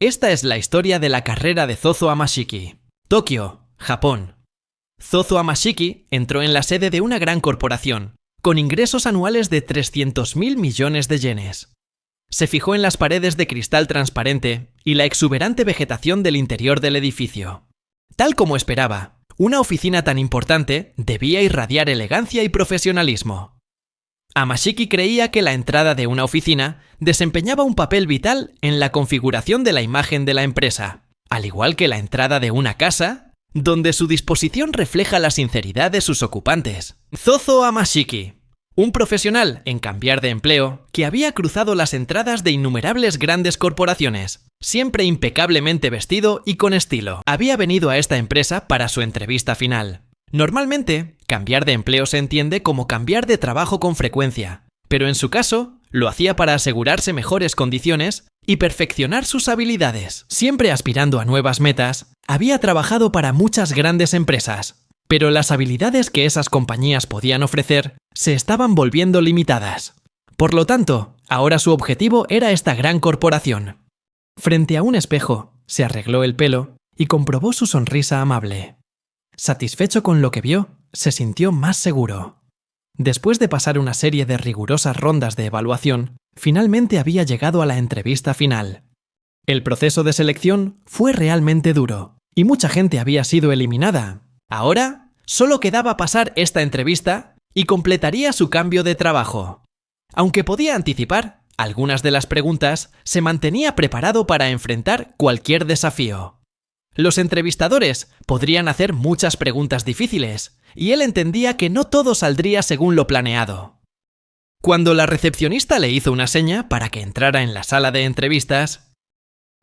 Esta es la historia de la carrera de Zozo Amashiki. Tokio, Japón. Zozo Amashiki entró en la sede de una gran corporación, con ingresos anuales de 300.000 millones de yenes. Se fijó en las paredes de cristal transparente y la exuberante vegetación del interior del edificio. Tal como esperaba, una oficina tan importante debía irradiar elegancia y profesionalismo. Amashiki creía que la entrada de una oficina desempeñaba un papel vital en la configuración de la imagen de la empresa, al igual que la entrada de una casa, donde su disposición refleja la sinceridad de sus ocupantes. Zozo Amashiki, un profesional en cambiar de empleo que había cruzado las entradas de innumerables grandes corporaciones, siempre impecablemente vestido y con estilo. Había venido a esta empresa para su entrevista final. Normalmente, cambiar de empleo se entiende como cambiar de trabajo con frecuencia, pero en su caso, lo hacía para asegurarse mejores condiciones y perfeccionar sus habilidades. Siempre aspirando a nuevas metas, había trabajado para muchas grandes empresas, pero las habilidades que esas compañías podían ofrecer se estaban volviendo limitadas. Por lo tanto, ahora su objetivo era esta gran corporación. Frente a un espejo, se arregló el pelo y comprobó su sonrisa amable. Satisfecho con lo que vio, se sintió más seguro. Después de pasar una serie de rigurosas rondas de evaluación, finalmente había llegado a la entrevista final. El proceso de selección fue realmente duro, y mucha gente había sido eliminada. Ahora, solo quedaba pasar esta entrevista y completaría su cambio de trabajo. Aunque podía anticipar algunas de las preguntas, se mantenía preparado para enfrentar cualquier desafío. Los entrevistadores podrían hacer muchas preguntas difíciles, y él entendía que no todo saldría según lo planeado. Cuando la recepcionista le hizo una seña para que entrara en la sala de entrevistas,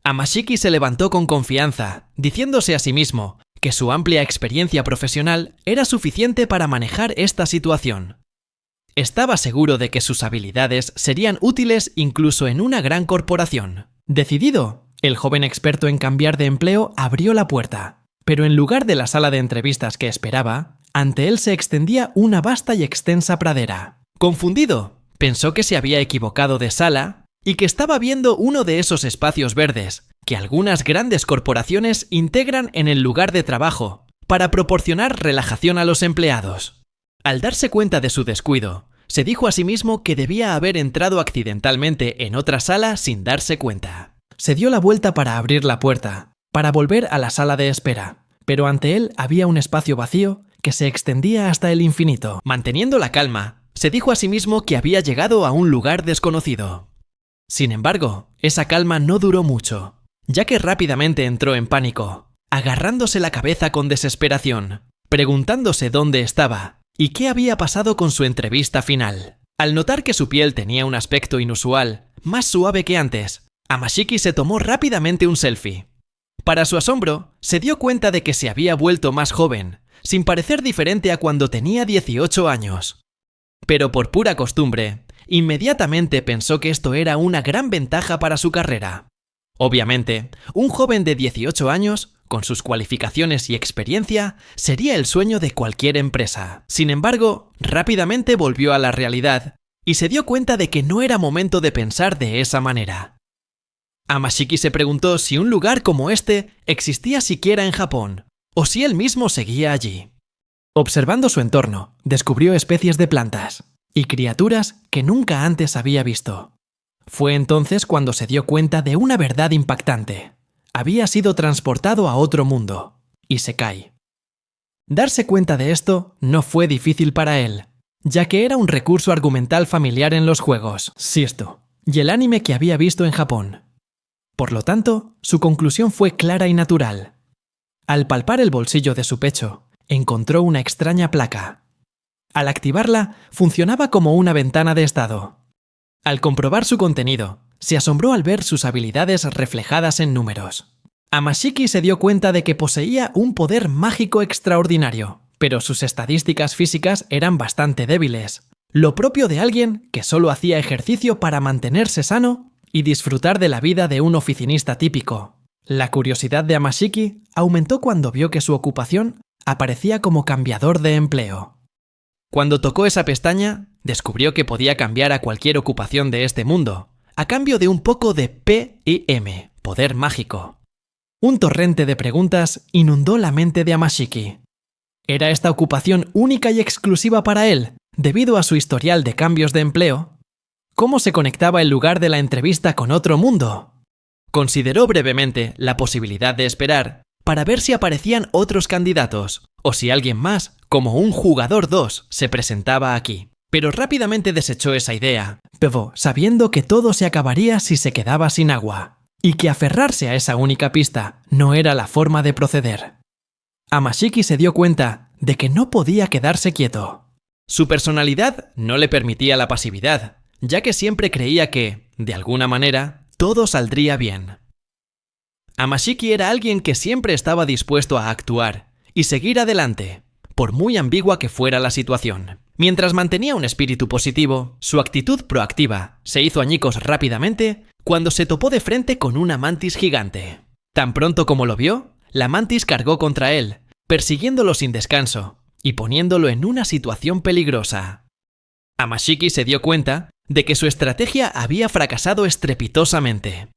Amashiki se levantó con confianza, diciéndose a sí mismo que su amplia experiencia profesional era suficiente para manejar esta situación. Estaba seguro de que sus habilidades serían útiles incluso en una gran corporación. Decidido, el joven experto en cambiar de empleo abrió la puerta, pero en lugar de la sala de entrevistas que esperaba, ante él se extendía una vasta y extensa pradera. Confundido, pensó que se había equivocado de sala y que estaba viendo uno de esos espacios verdes que algunas grandes corporaciones integran en el lugar de trabajo para proporcionar relajación a los empleados. Al darse cuenta de su descuido, se dijo a sí mismo que debía haber entrado accidentalmente en otra sala sin darse cuenta. Se dio la vuelta para abrir la puerta, para volver a la sala de espera, pero ante él había un espacio vacío que se extendía hasta el infinito. Manteniendo la calma, se dijo a sí mismo que había llegado a un lugar desconocido. Sin embargo, esa calma no duró mucho, ya que rápidamente entró en pánico, agarrándose la cabeza con desesperación, preguntándose dónde estaba y qué había pasado con su entrevista final. Al notar que su piel tenía un aspecto inusual, más suave que antes, Amashiki se tomó rápidamente un selfie. Para su asombro, se dio cuenta de que se había vuelto más joven, sin parecer diferente a cuando tenía 18 años. Pero por pura costumbre, inmediatamente pensó que esto era una gran ventaja para su carrera. Obviamente, un joven de 18 años, con sus cualificaciones y experiencia, sería el sueño de cualquier empresa. Sin embargo, rápidamente volvió a la realidad y se dio cuenta de que no era momento de pensar de esa manera. Amashiki se preguntó si un lugar como este existía siquiera en Japón, o si él mismo seguía allí. Observando su entorno, descubrió especies de plantas y criaturas que nunca antes había visto. Fue entonces cuando se dio cuenta de una verdad impactante. Había sido transportado a otro mundo, Isekai. Darse cuenta de esto no fue difícil para él, ya que era un recurso argumental familiar en los juegos, Siesto, y el anime que había visto en Japón. Por lo tanto, su conclusión fue clara y natural. Al palpar el bolsillo de su pecho, encontró una extraña placa. Al activarla, funcionaba como una ventana de estado. Al comprobar su contenido, se asombró al ver sus habilidades reflejadas en números. Amashiki se dio cuenta de que poseía un poder mágico extraordinario, pero sus estadísticas físicas eran bastante débiles, lo propio de alguien que solo hacía ejercicio para mantenerse sano y disfrutar de la vida de un oficinista típico. La curiosidad de Amashiki aumentó cuando vio que su ocupación aparecía como cambiador de empleo. Cuando tocó esa pestaña, descubrió que podía cambiar a cualquier ocupación de este mundo, a cambio de un poco de P y M, poder mágico. Un torrente de preguntas inundó la mente de Amashiki. ¿Era esta ocupación única y exclusiva para él, debido a su historial de cambios de empleo? ¿Cómo se conectaba el lugar de la entrevista con otro mundo? Consideró brevemente la posibilidad de esperar para ver si aparecían otros candidatos, o si alguien más, como un jugador 2, se presentaba aquí. Pero rápidamente desechó esa idea, sabiendo que todo se acabaría si se quedaba sin agua, y que aferrarse a esa única pista no era la forma de proceder. Amashiki se dio cuenta de que no podía quedarse quieto. Su personalidad no le permitía la pasividad, ya que siempre creía que, de alguna manera, todo saldría bien. Amashiki era alguien que siempre estaba dispuesto a actuar y seguir adelante, por muy ambigua que fuera la situación. Mientras mantenía un espíritu positivo, su actitud proactiva se hizo añicos rápidamente cuando se topó de frente con una mantis gigante. Tan pronto como lo vio, la mantis cargó contra él, persiguiéndolo sin descanso y poniéndolo en una situación peligrosa. Amashiki se dio cuenta de que su estrategia había fracasado estrepitosamente.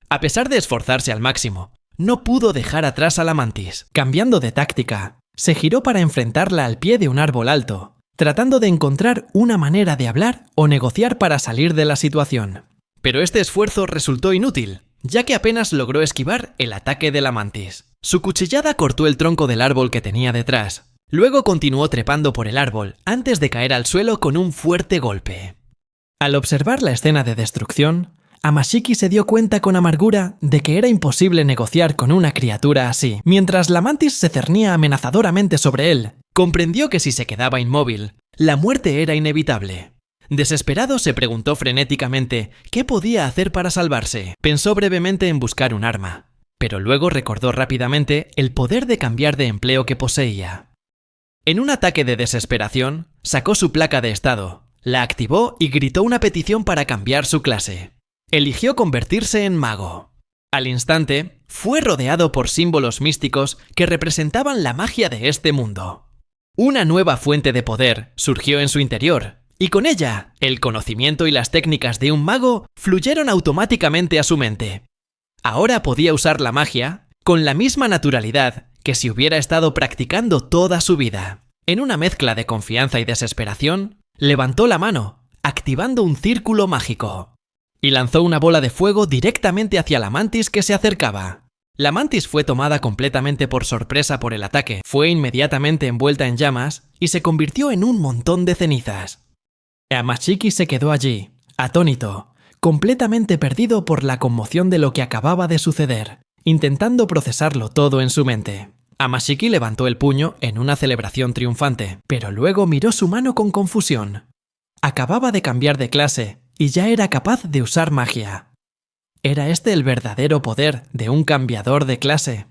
A pesar de esforzarse al máximo, no pudo dejar atrás a la mantis. Cambiando de táctica, se giró para enfrentarla al pie de un árbol alto, tratando de encontrar una manera de hablar o negociar para salir de la situación. Pero este esfuerzo resultó inútil, ya que apenas logró esquivar el ataque de la mantis. Su cuchillada cortó el tronco del árbol que tenía detrás. Luego continuó trepando por el árbol antes de caer al suelo con un fuerte golpe. Al observar la escena de destrucción, Amashiki se dio cuenta con amargura de que era imposible negociar con una criatura así. Mientras la mantis se cernía amenazadoramente sobre él, comprendió que si se quedaba inmóvil, la muerte era inevitable. Desesperado se preguntó frenéticamente qué podía hacer para salvarse. Pensó brevemente en buscar un arma, pero luego recordó rápidamente el poder de cambiar de empleo que poseía. En un ataque de desesperación, sacó su placa de estado, la activó y gritó una petición para cambiar su clase. Eligió convertirse en mago. Al instante, fue rodeado por símbolos místicos que representaban la magia de este mundo. Una nueva fuente de poder surgió en su interior, y con ella, el conocimiento y las técnicas de un mago fluyeron automáticamente a su mente. Ahora podía usar la magia con la misma naturalidad que si hubiera estado practicando toda su vida. En una mezcla de confianza y desesperación, levantó la mano, activando un círculo mágico, y lanzó una bola de fuego directamente hacia la mantis que se acercaba. La mantis fue tomada completamente por sorpresa por el ataque, fue inmediatamente envuelta en llamas y se convirtió en un montón de cenizas. Amashiki se quedó allí, atónito, completamente perdido por la conmoción de lo que acababa de suceder, intentando procesarlo todo en su mente. Amashiki levantó el puño en una celebración triunfante, pero luego miró su mano con confusión. Acababa de cambiar de clase y ya era capaz de usar magia. ¿Era este el verdadero poder de un cambiador de clase?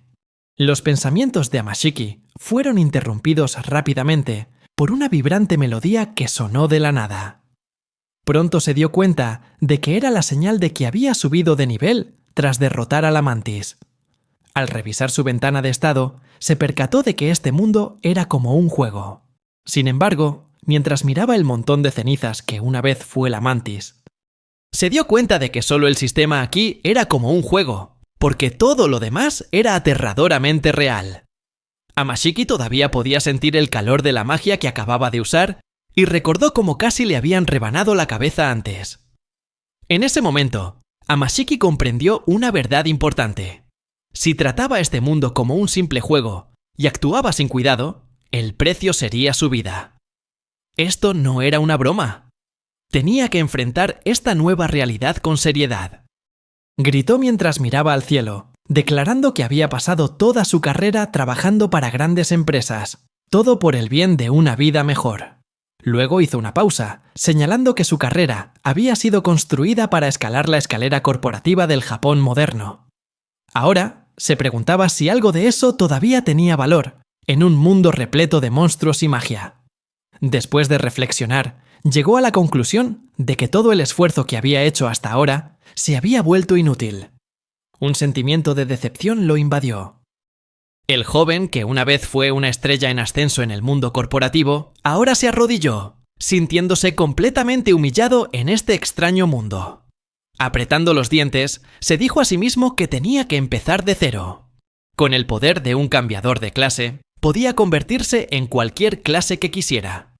Los pensamientos de Amashiki fueron interrumpidos rápidamente por una vibrante melodía que sonó de la nada. Pronto se dio cuenta de que era la señal de que había subido de nivel tras derrotar a la mantis. Al revisar su ventana de estado, se percató de que este mundo era como un juego. Sin embargo, mientras miraba el montón de cenizas que una vez fue la mantis, se dio cuenta de que solo el sistema aquí era como un juego, porque todo lo demás era aterradoramente real. Amashiki todavía podía sentir el calor de la magia que acababa de usar y recordó cómo casi le habían rebanado la cabeza antes. En ese momento, Amashiki comprendió una verdad importante. Si trataba este mundo como un simple juego y actuaba sin cuidado, el precio sería su vida. Esto no era una broma. Tenía que enfrentar esta nueva realidad con seriedad. Gritó mientras miraba al cielo, declarando que había pasado toda su carrera trabajando para grandes empresas, todo por el bien de una vida mejor. Luego hizo una pausa, señalando que su carrera había sido construida para escalar la escalera corporativa del Japón moderno. Ahora se preguntaba si algo de eso todavía tenía valor en un mundo repleto de monstruos y magia. Después de reflexionar, llegó a la conclusión de que todo el esfuerzo que había hecho hasta ahora se había vuelto inútil. Un sentimiento de decepción lo invadió. El joven, que una vez fue una estrella en ascenso en el mundo corporativo, ahora se arrodilló, sintiéndose completamente humillado en este extraño mundo. Apretando los dientes, se dijo a sí mismo que tenía que empezar de cero. Con el poder de un cambiador de clase, podía convertirse en cualquier clase que quisiera.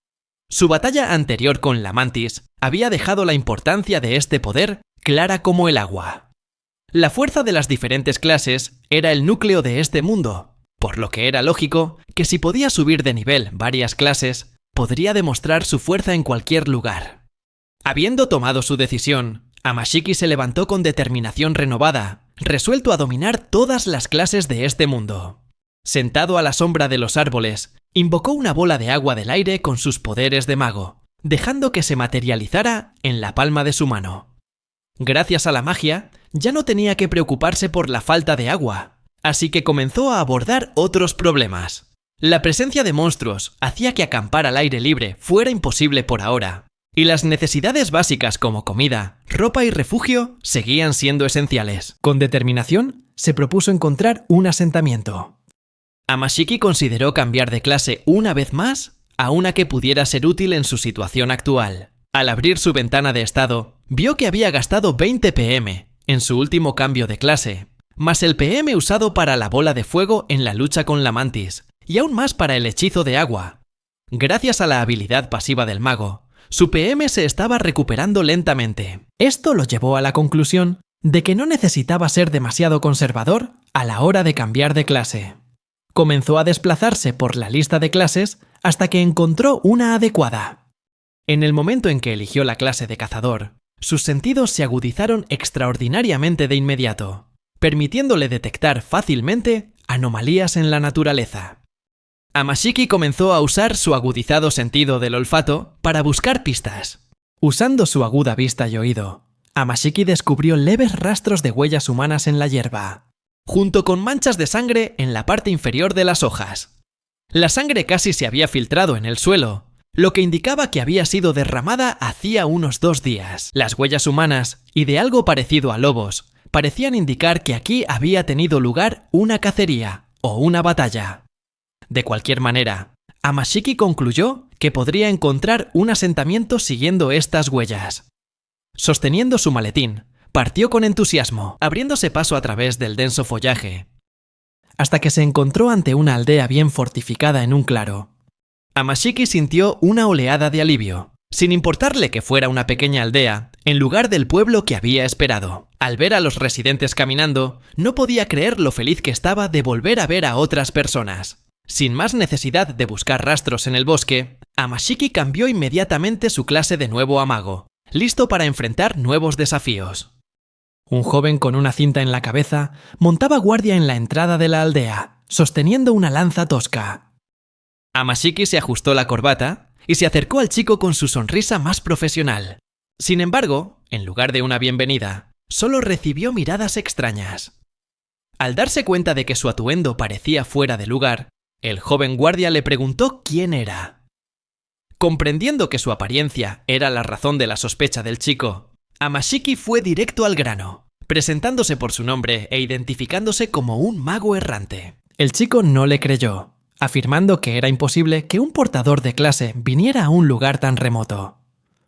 Su batalla anterior con la mantis había dejado la importancia de este poder clara como el agua. La fuerza de las diferentes clases era el núcleo de este mundo, por lo que era lógico que si podía subir de nivel varias clases, podría demostrar su fuerza en cualquier lugar. Habiendo tomado su decisión, Amashiki se levantó con determinación renovada, resuelto a dominar todas las clases de este mundo. Sentado a la sombra de los árboles, invocó una bola de agua del aire con sus poderes de mago, dejando que se materializara en la palma de su mano. Gracias a la magia, ya no tenía que preocuparse por la falta de agua, así que comenzó a abordar otros problemas. La presencia de monstruos hacía que acampar al aire libre fuera imposible por ahora, y las necesidades básicas como comida, ropa y refugio seguían siendo esenciales. Con determinación, se propuso encontrar un asentamiento. Amashiki consideró cambiar de clase una vez más a una que pudiera ser útil en su situación actual. Al abrir su ventana de estado, vio que había gastado 20 PM en su último cambio de clase, más el PM usado para la bola de fuego en la lucha con la mantis, y aún más para el hechizo de agua. Gracias a la habilidad pasiva del mago, su PM se estaba recuperando lentamente. Esto lo llevó a la conclusión de que no necesitaba ser demasiado conservador a la hora de cambiar de clase. Comenzó a desplazarse por la lista de clases hasta que encontró una adecuada. En el momento en que eligió la clase de cazador, sus sentidos se agudizaron extraordinariamente de inmediato, permitiéndole detectar fácilmente anomalías en la naturaleza. Amashiki comenzó a usar su agudizado sentido del olfato para buscar pistas. Usando su aguda vista y oído, Amashiki descubrió leves rastros de huellas humanas en la hierba, junto con manchas de sangre en la parte inferior de las hojas. La sangre casi se había filtrado en el suelo, lo que indicaba que había sido derramada hacía unos 2 días. Las huellas humanas, y de algo parecido a lobos, parecían indicar que aquí había tenido lugar una cacería o una batalla. De cualquier manera, Amashiki concluyó que podría encontrar un asentamiento siguiendo estas huellas. Sosteniendo su maletín, partió con entusiasmo, abriéndose paso a través del denso follaje, hasta que se encontró ante una aldea bien fortificada en un claro. Amashiki sintió una oleada de alivio, sin importarle que fuera una pequeña aldea, en lugar del pueblo que había esperado. Al ver a los residentes caminando, no podía creer lo feliz que estaba de volver a ver a otras personas. Sin más necesidad de buscar rastros en el bosque, Amashiki cambió inmediatamente su clase de nuevo a mago, listo para enfrentar nuevos desafíos. Un joven con una cinta en la cabeza montaba guardia en la entrada de la aldea, sosteniendo una lanza tosca. Amashiki se ajustó la corbata y se acercó al chico con su sonrisa más profesional. Sin embargo, en lugar de una bienvenida, solo recibió miradas extrañas. Al darse cuenta de que su atuendo parecía fuera de lugar, el joven guardia le preguntó quién era. Comprendiendo que su apariencia era la razón de la sospecha del chico, Amashiki fue directo al grano, presentándose por su nombre e identificándose como un mago errante. El chico no le creyó, afirmando que era imposible que un portador de clase viniera a un lugar tan remoto.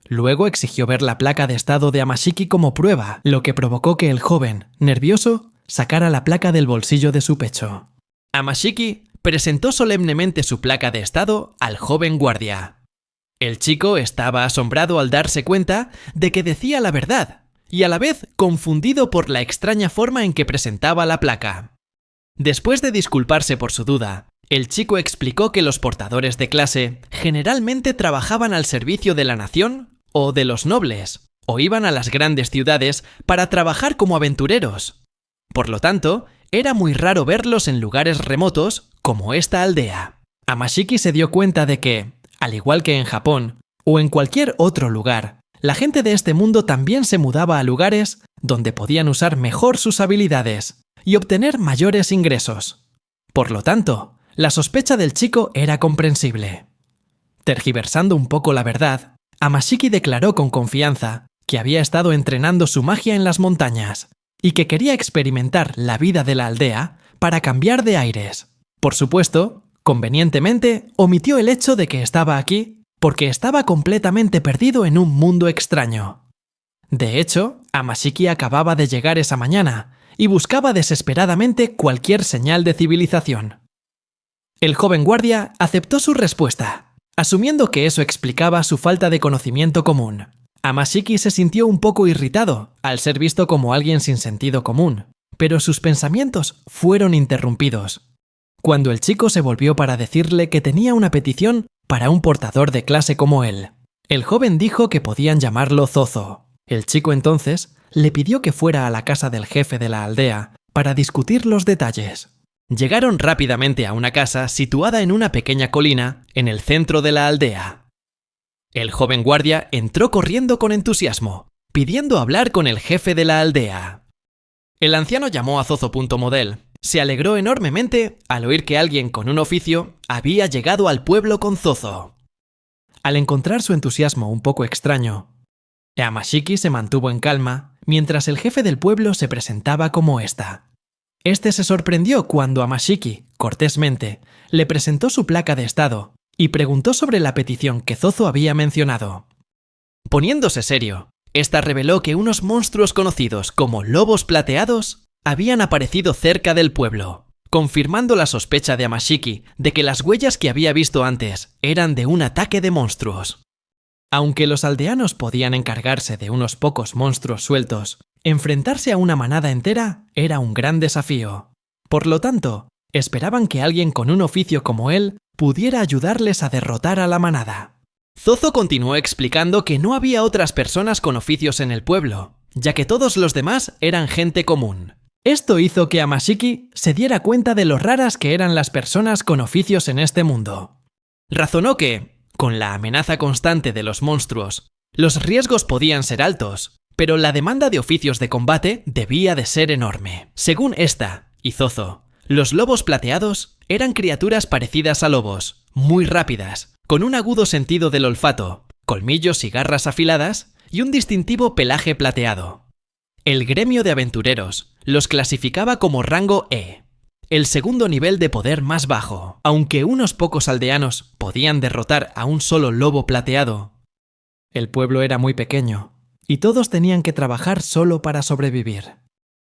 Luego exigió ver la placa de estado de Amashiki como prueba, lo que provocó que el joven, nervioso, sacara la placa del bolsillo de su pecho. Amashiki presentó solemnemente su placa de estado al joven guardia. El chico estaba asombrado al darse cuenta de que decía la verdad y a la vez confundido por la extraña forma en que presentaba la placa. Después de disculparse por su duda, el chico explicó que los portadores de clase generalmente trabajaban al servicio de la nación o de los nobles, o iban a las grandes ciudades para trabajar como aventureros. Por lo tanto, era muy raro verlos en lugares remotos como esta aldea. Amashiki se dio cuenta de que, al igual que en Japón o en cualquier otro lugar, la gente de este mundo también se mudaba a lugares donde podían usar mejor sus habilidades y obtener mayores ingresos. Por lo tanto, la sospecha del chico era comprensible. Tergiversando un poco la verdad, Amashiki declaró con confianza que había estado entrenando su magia en las montañas y que quería experimentar la vida de la aldea para cambiar de aires. Por supuesto, convenientemente, omitió el hecho de que estaba aquí porque estaba completamente perdido en un mundo extraño. De hecho, Amashiki acababa de llegar esa mañana y buscaba desesperadamente cualquier señal de civilización. El joven guardia aceptó su respuesta, asumiendo que eso explicaba su falta de conocimiento común. Amashiki se sintió un poco irritado al ser visto como alguien sin sentido común, pero sus pensamientos fueron interrumpidos cuando el chico se volvió para decirle que tenía una petición para un portador de clase como él. El joven dijo que podían llamarlo Zozo. El chico entonces le pidió que fuera a la casa del jefe de la aldea para discutir los detalles. Llegaron rápidamente a una casa situada en una pequeña colina en el centro de la aldea. El joven guardia entró corriendo con entusiasmo, pidiendo hablar con el jefe de la aldea. El anciano llamó a Zozo.model. Se alegró enormemente al oír que alguien con un oficio había llegado al pueblo con Zozo. Al encontrar su entusiasmo un poco extraño, Amashiki se mantuvo en calma mientras el jefe del pueblo se presentaba como ésta. Este se sorprendió cuando Amashiki, cortésmente, le presentó su placa de estado y preguntó sobre la petición que Zozo había mencionado. Poniéndose serio, esta reveló que unos monstruos conocidos como lobos plateados habían aparecido cerca del pueblo, confirmando la sospecha de Amashiki de que las huellas que había visto antes eran de un ataque de monstruos. Aunque los aldeanos podían encargarse de unos pocos monstruos sueltos, enfrentarse a una manada entera era un gran desafío. Por lo tanto, esperaban que alguien con un oficio como él pudiera ayudarles a derrotar a la manada. Zozo continuó explicando que no había otras personas con oficios en el pueblo, ya que todos los demás eran gente común. Esto hizo que Amashiki se diera cuenta de lo raras que eran las personas con oficios en este mundo. Razonó que, con la amenaza constante de los monstruos, los riesgos podían ser altos, pero la demanda de oficios de combate debía de ser enorme. Según esta y Zozo, los lobos plateados eran criaturas parecidas a lobos, muy rápidas, con un agudo sentido del olfato, colmillos y garras afiladas y un distintivo pelaje plateado. El gremio de aventureros los clasificaba como rango E, el segundo nivel de poder más bajo. Aunque unos pocos aldeanos podían derrotar a un solo lobo plateado, el pueblo era muy pequeño y todos tenían que trabajar solo para sobrevivir.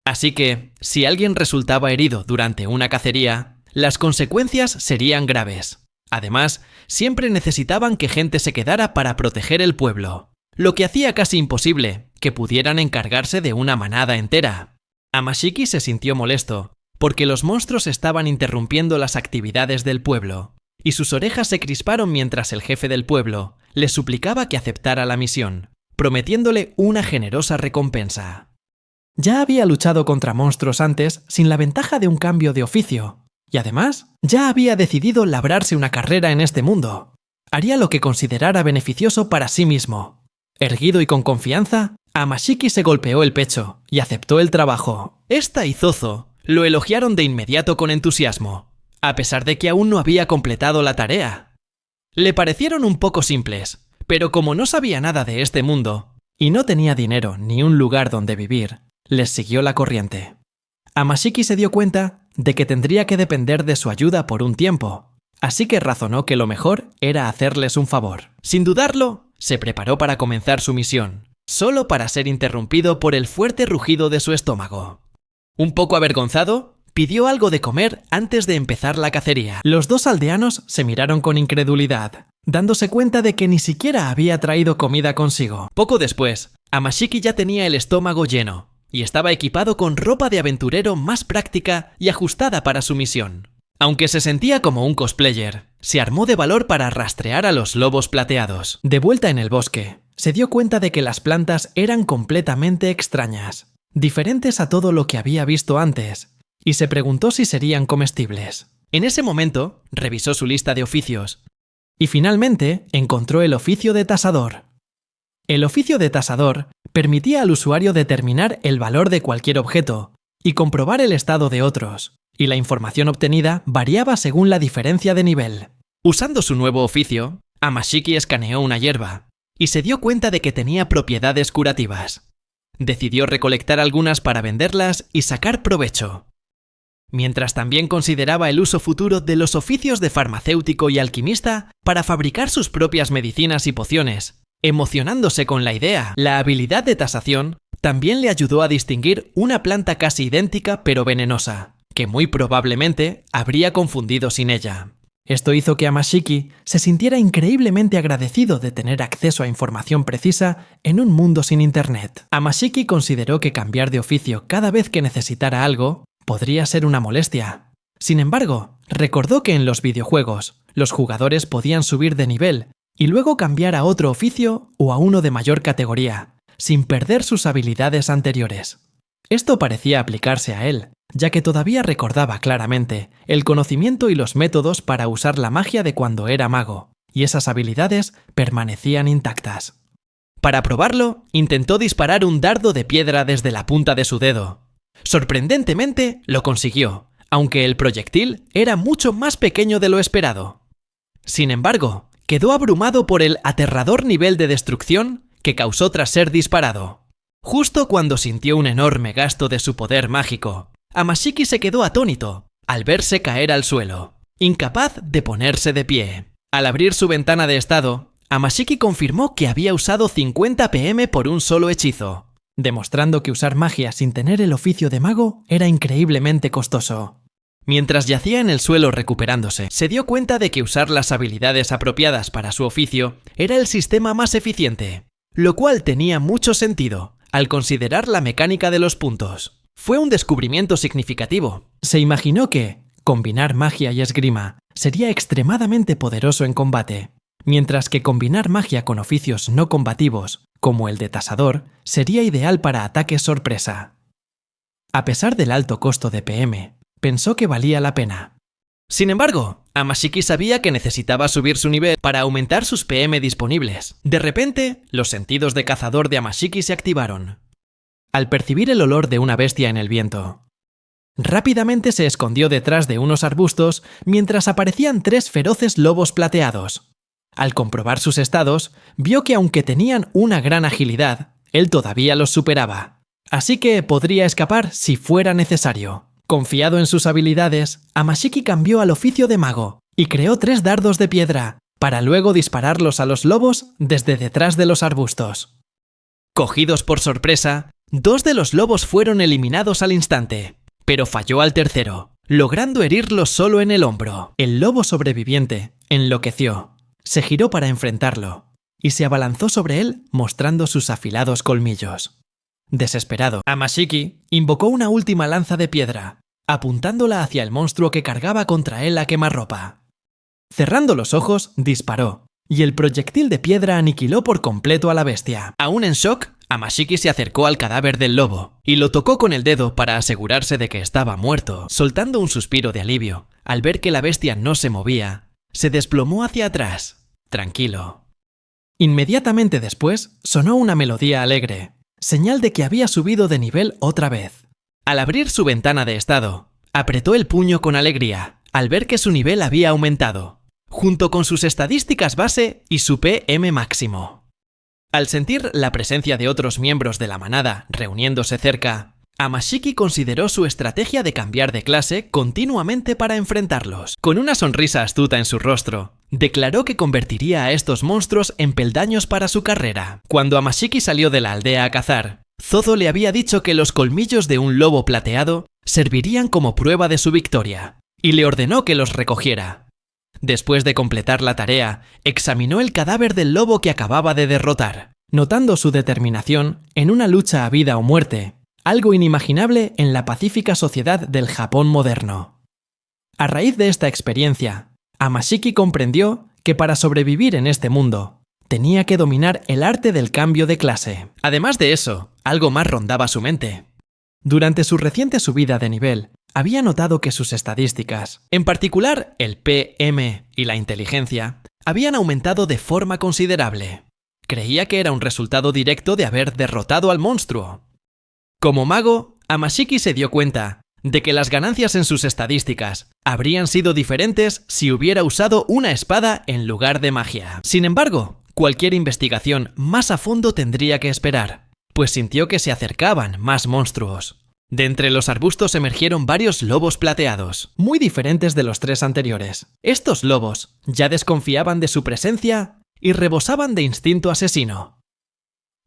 Así que, si alguien resultaba herido durante una cacería, las consecuencias serían graves. Además, siempre necesitaban que gente se quedara para proteger el pueblo, lo que hacía casi imposible que pudieran encargarse de una manada entera. Amashiki se sintió molesto, porque los monstruos estaban interrumpiendo las actividades del pueblo, y sus orejas se crisparon mientras el jefe del pueblo le suplicaba que aceptara la misión, prometiéndole una generosa recompensa. Ya había luchado contra monstruos antes sin la ventaja de un cambio de oficio, y además ya había decidido labrarse una carrera en este mundo. Haría lo que considerara beneficioso para sí mismo. Erguido y con confianza, Amashiki se golpeó el pecho y aceptó el trabajo. Esta y Zozo lo elogiaron de inmediato con entusiasmo, a pesar de que aún no había completado la tarea. Le parecieron un poco simples, pero como no sabía nada de este mundo, y no tenía dinero ni un lugar donde vivir, les siguió la corriente. Amashiki se dio cuenta de que tendría que depender de su ayuda por un tiempo, así que razonó que lo mejor era hacerles un favor. Sin dudarlo, se preparó para comenzar su misión, solo para ser interrumpido por el fuerte rugido de su estómago. Un poco avergonzado, pidió algo de comer antes de empezar la cacería. Los dos aldeanos se miraron con incredulidad, dándose cuenta de que ni siquiera había traído comida consigo. Poco después, Amashiki ya tenía el estómago lleno y estaba equipado con ropa de aventurero más práctica y ajustada para su misión. Aunque se sentía como un cosplayer, se armó de valor para rastrear a los lobos plateados. De vuelta en el bosque, se dio cuenta de que las plantas eran completamente extrañas, diferentes a todo lo que había visto antes, y se preguntó si serían comestibles. En ese momento, revisó su lista de oficios, y finalmente encontró el oficio de tasador. El oficio de tasador permitía al usuario determinar el valor de cualquier objeto y comprobar el estado de otros, y la información obtenida variaba según la diferencia de nivel. Usando su nuevo oficio, Amashiki escaneó una hierba y se dio cuenta de que tenía propiedades curativas. Decidió recolectar algunas para venderlas y sacar provecho. Mientras también consideraba el uso futuro de los oficios de farmacéutico y alquimista para fabricar sus propias medicinas y pociones, emocionándose con la idea. La habilidad de tasación también le ayudó a distinguir una planta casi idéntica pero venenosa, que muy probablemente habría confundido sin ella. Esto hizo que Amashiki se sintiera increíblemente agradecido de tener acceso a información precisa en un mundo sin internet. Amashiki consideró que cambiar de oficio cada vez que necesitara algo podría ser una molestia. Sin embargo, recordó que en los videojuegos los jugadores podían subir de nivel y luego cambiar a otro oficio o a uno de mayor categoría, sin perder sus habilidades anteriores. Esto parecía aplicarse a él, ya que todavía recordaba claramente el conocimiento y los métodos para usar la magia de cuando era mago, y esas habilidades permanecían intactas. Para probarlo, intentó disparar un dardo de piedra desde la punta de su dedo. Sorprendentemente, lo consiguió, aunque el proyectil era mucho más pequeño de lo esperado. Sin embargo, quedó abrumado por el aterrador nivel de destrucción que causó tras ser disparado. Justo cuando sintió un enorme gasto de su poder mágico, Amashiki se quedó atónito al verse caer al suelo, incapaz de ponerse de pie. Al abrir su ventana de estado, Amashiki confirmó que había usado 50 PM por un solo hechizo, demostrando que usar magia sin tener el oficio de mago era increíblemente costoso. Mientras yacía en el suelo recuperándose, se dio cuenta de que usar las habilidades apropiadas para su oficio era el sistema más eficiente, lo cual tenía mucho sentido al considerar la mecánica de los puntos. Fue un descubrimiento significativo. Se imaginó que combinar magia y esgrima sería extremadamente poderoso en combate, mientras que combinar magia con oficios no combativos, como el de tasador, sería ideal para ataques sorpresa. A pesar del alto costo de PM, pensó que valía la pena. Sin embargo, Amashiki sabía que necesitaba subir su nivel para aumentar sus PM disponibles. De repente, los sentidos de cazador de Amashiki se activaron, al percibir el olor de una bestia en el viento. Rápidamente se escondió detrás de unos arbustos mientras aparecían 3 feroces lobos plateados. Al comprobar sus estados, vio que aunque tenían una gran agilidad, él todavía los superaba. Así que podría escapar si fuera necesario. Confiado en sus habilidades, Amashiki cambió al oficio de mago y creó 3 dardos de piedra, para luego dispararlos a los lobos desde detrás de los arbustos. Cogidos por sorpresa, 2 de los lobos fueron eliminados al instante, pero falló al tercero, logrando herirlo solo en el hombro. El lobo sobreviviente enloqueció, se giró para enfrentarlo y se abalanzó sobre él mostrando sus afilados colmillos. Desesperado, Amashiki invocó una última lanza de piedra, apuntándola hacia el monstruo que cargaba contra él a quemarropa. Cerrando los ojos, disparó, y el proyectil de piedra aniquiló por completo a la bestia. Aún en shock, Amashiki se acercó al cadáver del lobo y lo tocó con el dedo para asegurarse de que estaba muerto. Soltando un suspiro de alivio, al ver que la bestia no se movía, se desplomó hacia atrás, tranquilo. Inmediatamente después, sonó una melodía alegre, señal de que había subido de nivel otra vez. Al abrir su ventana de estado, apretó el puño con alegría al ver que su nivel había aumentado, junto con sus estadísticas base y su PM máximo. Al sentir la presencia de otros miembros de la manada reuniéndose cerca, Amashiki consideró su estrategia de cambiar de clase continuamente para enfrentarlos. Con una sonrisa astuta en su rostro, declaró que convertiría a estos monstruos en peldaños para su carrera. Cuando Amashiki salió de la aldea a cazar, Zozo le había dicho que los colmillos de un lobo plateado servirían como prueba de su victoria, y le ordenó que los recogiera. Después de completar la tarea, examinó el cadáver del lobo que acababa de derrotar, notando su determinación en una lucha a vida o muerte, algo inimaginable en la pacífica sociedad del Japón moderno. A raíz de esta experiencia, Amashiki comprendió que para sobrevivir en este mundo, tenía que dominar el arte del cambio de clase. Además de eso, algo más rondaba su mente. Durante su reciente subida de nivel, había notado que sus estadísticas, en particular el PM y la inteligencia, habían aumentado de forma considerable. Creía que era un resultado directo de haber derrotado al monstruo. Como mago, Amashiki se dio cuenta de que las ganancias en sus estadísticas habrían sido diferentes si hubiera usado una espada en lugar de magia. Sin embargo, cualquier investigación más a fondo tendría que esperar, pues sintió que se acercaban más monstruos. De entre los arbustos emergieron varios lobos plateados, muy diferentes de los 3 anteriores. Estos lobos ya desconfiaban de su presencia y rebosaban de instinto asesino.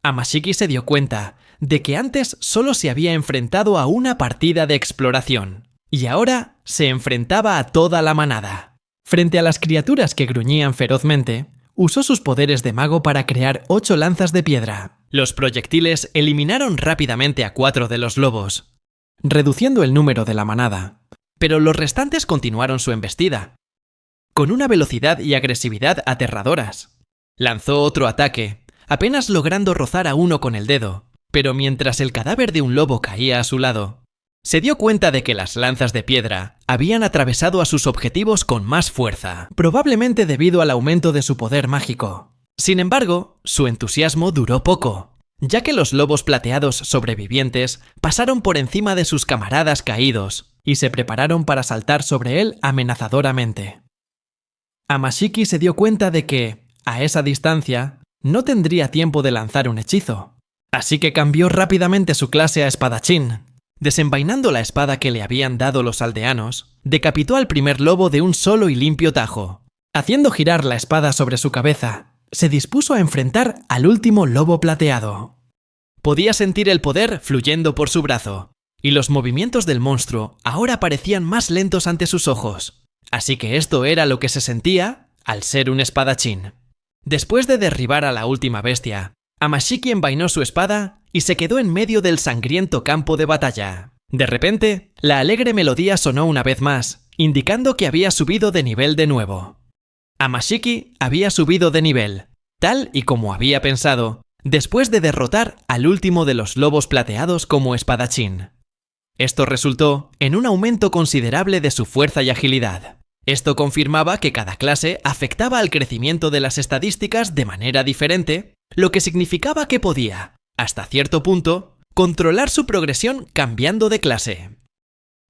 Amashiki se dio cuenta de que antes solo se había enfrentado a una partida de exploración, y ahora se enfrentaba a toda la manada. Frente a las criaturas que gruñían ferozmente, usó sus poderes de mago para crear 8 lanzas de piedra. Los proyectiles eliminaron rápidamente a 4 de los lobos, reduciendo el número de la manada, pero los restantes continuaron su embestida, con una velocidad y agresividad aterradoras. Lanzó otro ataque, apenas logrando rozar a uno con el dedo, pero mientras el cadáver de un lobo caía a su lado, se dio cuenta de que las lanzas de piedra habían atravesado a sus objetivos con más fuerza, probablemente debido al aumento de su poder mágico. Sin embargo, su entusiasmo duró poco, ya que los lobos plateados sobrevivientes pasaron por encima de sus camaradas caídos y se prepararon para saltar sobre él amenazadoramente. Amashiki se dio cuenta de que, a esa distancia, no tendría tiempo de lanzar un hechizo, así que cambió rápidamente su clase a espadachín. Desenvainando la espada que le habían dado los aldeanos, decapitó al primer lobo de un solo y limpio tajo. Haciendo girar la espada sobre su cabeza, se dispuso a enfrentar al último lobo plateado. Podía sentir el poder fluyendo por su brazo, y los movimientos del monstruo ahora parecían más lentos ante sus ojos. Así que esto era lo que se sentía al ser un espadachín. Después de derribar a la última bestia, Amashiki envainó su espada y se quedó en medio del sangriento campo de batalla. De repente, la alegre melodía sonó una vez más, indicando que había subido de nivel de nuevo. Amashiki había subido de nivel, tal y como había pensado, después de derrotar al último de los lobos plateados como espadachín. Esto resultó en un aumento considerable de su fuerza y agilidad. Esto confirmaba que cada clase afectaba al crecimiento de las estadísticas de manera diferente, lo que significaba que podía, hasta cierto punto, controlar su progresión cambiando de clase.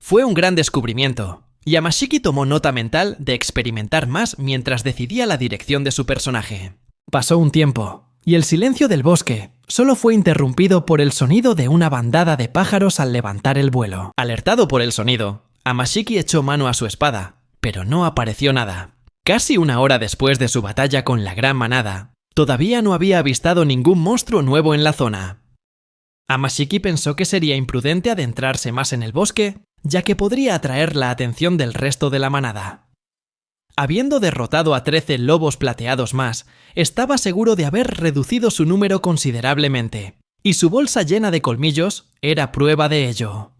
Fue un gran descubrimiento, y Amashiki tomó nota mental de experimentar más mientras decidía la dirección de su personaje. Pasó un tiempo, y el silencio del bosque solo fue interrumpido por el sonido de una bandada de pájaros al levantar el vuelo. Alertado por el sonido, Amashiki echó mano a su espada, pero no apareció nada. Casi una hora después de su batalla con la gran manada, todavía no había avistado ningún monstruo nuevo en la zona. Amashiki pensó que sería imprudente adentrarse más en el bosque, ya que podría atraer la atención del resto de la manada. Habiendo derrotado a 13 lobos plateados más, estaba seguro de haber reducido su número considerablemente, y su bolsa llena de colmillos era prueba de ello.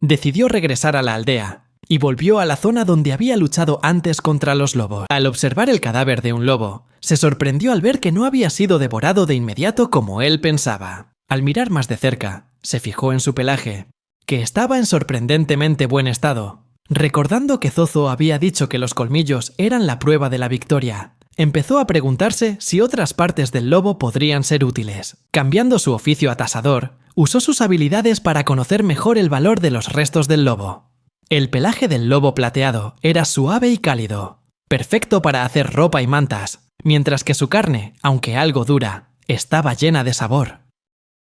Decidió regresar a la aldea, y volvió a la zona donde había luchado antes contra los lobos. Al observar el cadáver de un lobo, se sorprendió al ver que no había sido devorado de inmediato como él pensaba. Al mirar más de cerca, se fijó en su pelaje, que estaba en sorprendentemente buen estado. Recordando que Zozo había dicho que los colmillos eran la prueba de la victoria, empezó a preguntarse si otras partes del lobo podrían ser útiles. Cambiando su oficio a tasador, usó sus habilidades para conocer mejor el valor de los restos del lobo. El pelaje del lobo plateado era suave y cálido, perfecto para hacer ropa y mantas, mientras que su carne, aunque algo dura, estaba llena de sabor.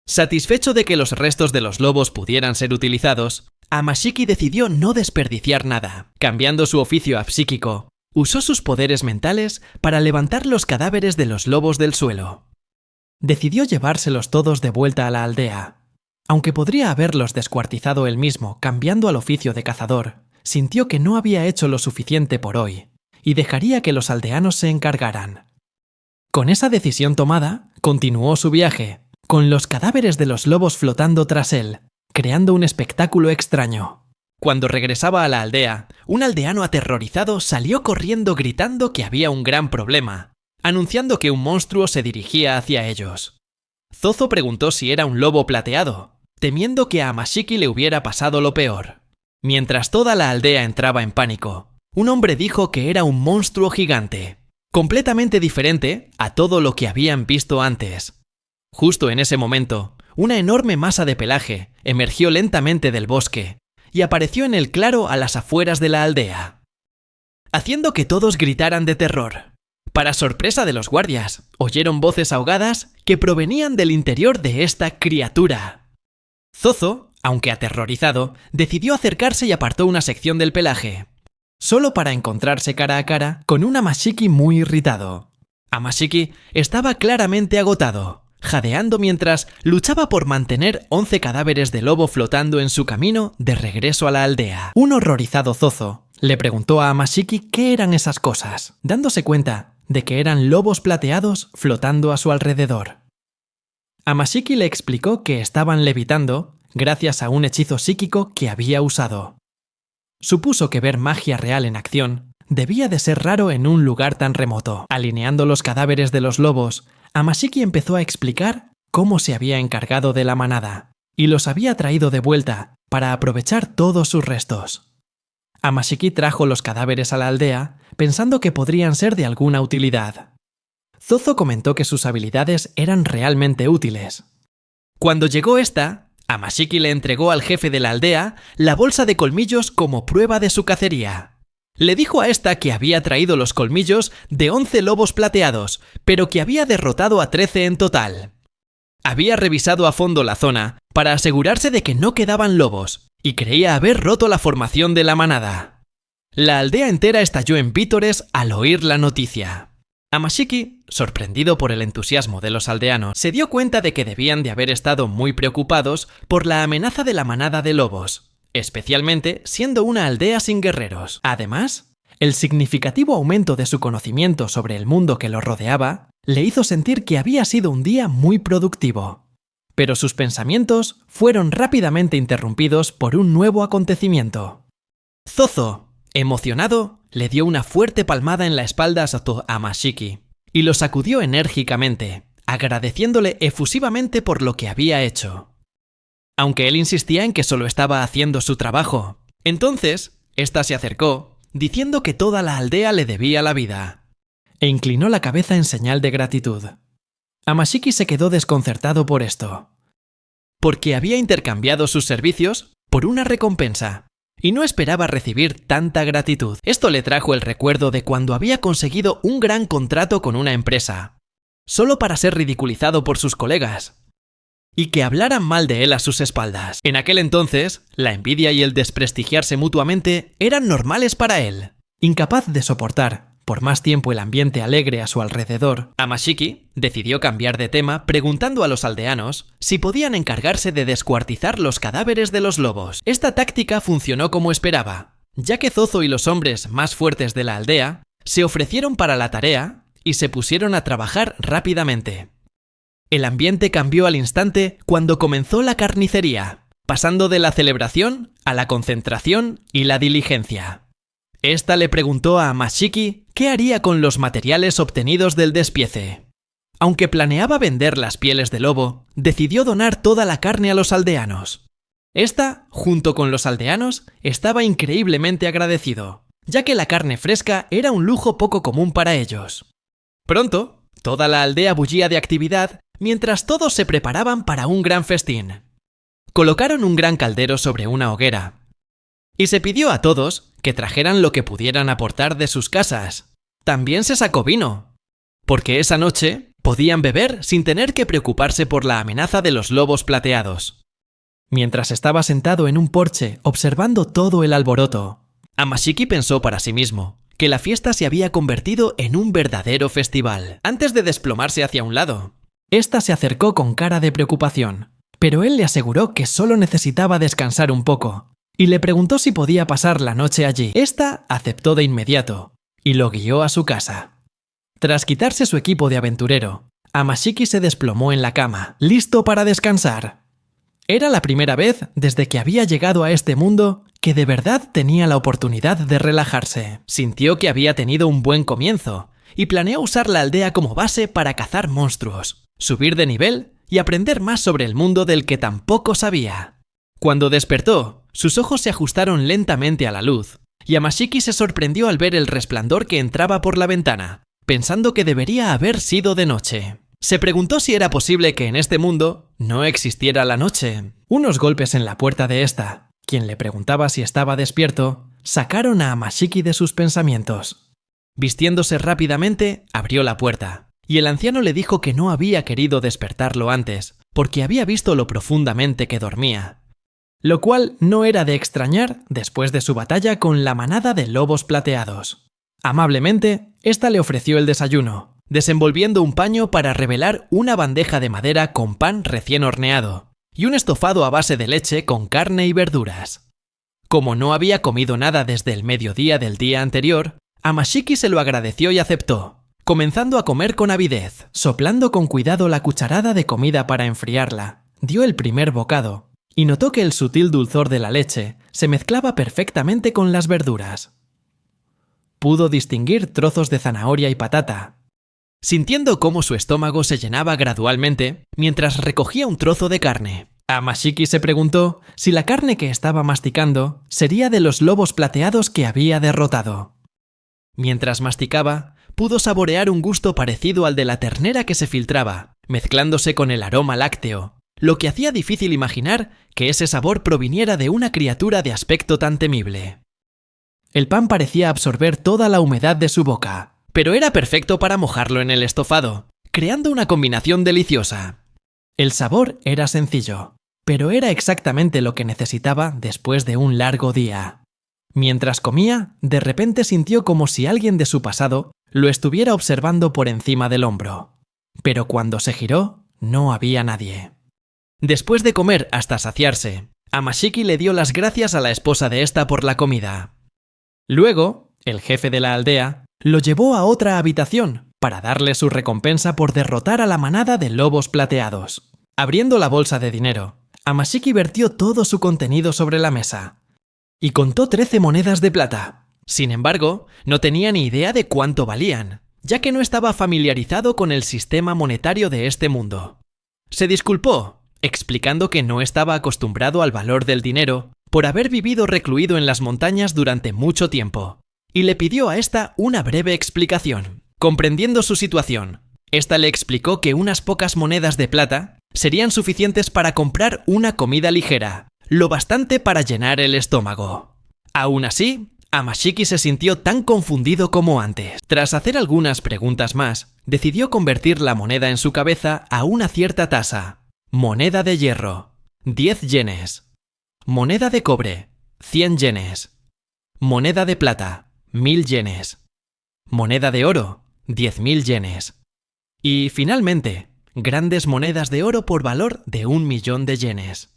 Satisfecho de que los restos de los lobos pudieran ser utilizados, Amashiki decidió no desperdiciar nada. Cambiando su oficio a psíquico, usó sus poderes mentales para levantar los cadáveres de los lobos del suelo. Decidió llevárselos todos de vuelta a la aldea. Aunque podría haberlos descuartizado él mismo cambiando al oficio de cazador, sintió que no había hecho lo suficiente por hoy, y dejaría que los aldeanos se encargaran. Con esa decisión tomada, continuó su viaje, con los cadáveres de los lobos flotando tras él, creando un espectáculo extraño. Cuando regresaba a la aldea, un aldeano aterrorizado salió corriendo gritando que había un gran problema, anunciando que un monstruo se dirigía hacia ellos. Zozo preguntó si era un lobo plateado, temiendo que a Amashiki le hubiera pasado lo peor. Mientras toda la aldea entraba en pánico, un hombre dijo que era un monstruo gigante, completamente diferente a todo lo que habían visto antes. Justo en ese momento, una enorme masa de pelaje emergió lentamente del bosque y apareció en el claro a las afueras de la aldea, haciendo que todos gritaran de terror. Para sorpresa de los guardias, oyeron voces ahogadas que provenían del interior de esta criatura. Zozo, aunque aterrorizado, decidió acercarse y apartó una sección del pelaje, solo para encontrarse cara a cara con un Amashiki muy irritado. Amashiki estaba claramente agotado, jadeando mientras luchaba por mantener 11 cadáveres de lobo flotando en su camino de regreso a la aldea. Un horrorizado Zozo le preguntó a Amashiki qué eran esas cosas, dándose cuenta de que eran lobos plateados flotando a su alrededor. Amashiki le explicó que estaban levitando gracias a un hechizo psíquico que había usado. Supuso que ver magia real en acción debía de ser raro en un lugar tan remoto. Alineando los cadáveres de los lobos, Amashiki empezó a explicar cómo se había encargado de la manada y los había traído de vuelta para aprovechar todos sus restos. Amashiki trajo los cadáveres a la aldea pensando que podrían ser de alguna utilidad. Zozo comentó que sus habilidades eran realmente útiles. Cuando llegó esta, Amashiki le entregó al jefe de la aldea la bolsa de colmillos como prueba de su cacería. Le dijo a esta que había traído los colmillos de 11 lobos plateados, pero que había derrotado a 13 en total. Había revisado a fondo la zona para asegurarse de que no quedaban lobos, y creía haber roto la formación de la manada. La aldea entera estalló en vítores al oír la noticia. Amashiki, sorprendido por el entusiasmo de los aldeanos, se dio cuenta de que debían de haber estado muy preocupados por la amenaza de la manada de lobos, especialmente siendo una aldea sin guerreros. Además, el significativo aumento de su conocimiento sobre el mundo que lo rodeaba le hizo sentir que había sido un día muy productivo. Pero sus pensamientos fueron rápidamente interrumpidos por un nuevo acontecimiento. Zozo, emocionado, le dio una fuerte palmada en la espalda a Amashiki y lo sacudió enérgicamente, agradeciéndole efusivamente por lo que había hecho. Aunque él insistía en que solo estaba haciendo su trabajo, entonces ésta se acercó, diciendo que toda la aldea le debía la vida, e inclinó la cabeza en señal de gratitud. Amashiki se quedó desconcertado por esto, porque había intercambiado sus servicios por una recompensa, y no esperaba recibir tanta gratitud. Esto le trajo el recuerdo de cuando había conseguido un gran contrato con una empresa, solo para ser ridiculizado por sus colegas, y que hablaran mal de él a sus espaldas. En aquel entonces, la envidia y el desprestigiarse mutuamente eran normales para él. Incapaz de soportar por más tiempo el ambiente alegre a su alrededor, Amashiki decidió cambiar de tema preguntando a los aldeanos si podían encargarse de descuartizar los cadáveres de los lobos. Esta táctica funcionó como esperaba, ya que Zozo y los hombres más fuertes de la aldea se ofrecieron para la tarea y se pusieron a trabajar rápidamente. El ambiente cambió al instante cuando comenzó la carnicería, pasando de la celebración a la concentración y la diligencia. Esta le preguntó a Amashiki qué haría con los materiales obtenidos del despiece. Aunque planeaba vender las pieles de lobo, decidió donar toda la carne a los aldeanos. Esta, junto con los aldeanos, estaba increíblemente agradecido, ya que la carne fresca era un lujo poco común para ellos. Pronto, toda la aldea bullía de actividad mientras todos se preparaban para un gran festín. Colocaron un gran caldero sobre una hoguera, y se pidió a todos que trajeran lo que pudieran aportar de sus casas. También se sacó vino, porque esa noche podían beber sin tener que preocuparse por la amenaza de los lobos plateados. Mientras estaba sentado en un porche observando todo el alboroto, Amashiki pensó para sí mismo que la fiesta se había convertido en un verdadero festival. Antes de desplomarse hacia un lado, esta se acercó con cara de preocupación, pero él le aseguró que solo necesitaba descansar un poco, y le preguntó si podía pasar la noche allí. Esta aceptó de inmediato y lo guió a su casa. Tras quitarse su equipo de aventurero, Amashiki se desplomó en la cama, listo para descansar. Era la primera vez desde que había llegado a este mundo que de verdad tenía la oportunidad de relajarse. Sintió que había tenido un buen comienzo y planeó usar la aldea como base para cazar monstruos, subir de nivel y aprender más sobre el mundo del que tampoco sabía. Cuando despertó, sus ojos se ajustaron lentamente a la luz, y Amashiki se sorprendió al ver el resplandor que entraba por la ventana, pensando que debería haber sido de noche. Se preguntó si era posible que en este mundo no existiera la noche. Unos golpes en la puerta de esta, quien le preguntaba si estaba despierto, sacaron a Amashiki de sus pensamientos. Vistiéndose rápidamente, abrió la puerta, y el anciano le dijo que no había querido despertarlo antes, porque había visto lo profundamente que dormía. Lo cual no era de extrañar después de su batalla con la manada de lobos plateados. Amablemente, ésta le ofreció el desayuno, desenvolviendo un paño para revelar una bandeja de madera con pan recién horneado y un estofado a base de leche con carne y verduras. Como no había comido nada desde el mediodía del día anterior, Amashiki se lo agradeció y aceptó, comenzando a comer con avidez, soplando con cuidado la cucharada de comida para enfriarla. Dio el primer bocado y notó que el sutil dulzor de la leche se mezclaba perfectamente con las verduras. Pudo distinguir trozos de zanahoria y patata. Sintiendo cómo su estómago se llenaba gradualmente mientras recogía un trozo de carne, Amashiki se preguntó si la carne que estaba masticando sería de los lobos plateados que había derrotado. Mientras masticaba, pudo saborear un gusto parecido al de la ternera que se filtraba, mezclándose con el aroma lácteo, lo que hacía difícil imaginar que ese sabor proviniera de una criatura de aspecto tan temible. El pan parecía absorber toda la humedad de su boca, pero era perfecto para mojarlo en el estofado, creando una combinación deliciosa. El sabor era sencillo, pero era exactamente lo que necesitaba después de un largo día. Mientras comía, de repente sintió como si alguien de su pasado lo estuviera observando por encima del hombro. Pero cuando se giró, no había nadie. Después de comer hasta saciarse, Amashiki le dio las gracias a la esposa de esta por la comida. Luego, el jefe de la aldea lo llevó a otra habitación para darle su recompensa por derrotar a la manada de lobos plateados. Abriendo la bolsa de dinero, Amashiki vertió todo su contenido sobre la mesa y contó 13 monedas de plata. Sin embargo, no tenía ni idea de cuánto valían, ya que no estaba familiarizado con el sistema monetario de este mundo. Se disculpó, explicando que no estaba acostumbrado al valor del dinero por haber vivido recluido en las montañas durante mucho tiempo, y le pidió a esta una breve explicación. Comprendiendo su situación, esta le explicó que unas pocas monedas de plata serían suficientes para comprar una comida ligera, lo bastante para llenar el estómago. Aún así, Amashiki se sintió tan confundido como antes. Tras hacer algunas preguntas más, decidió convertir la moneda en su cabeza a una cierta tasa. Moneda de hierro, 10 yenes. Moneda de cobre, 100 yenes. Moneda de plata, 1000 yenes. Moneda de oro, 10.000 yenes. Y, finalmente, grandes monedas de oro por valor de 1.000.000 de yenes.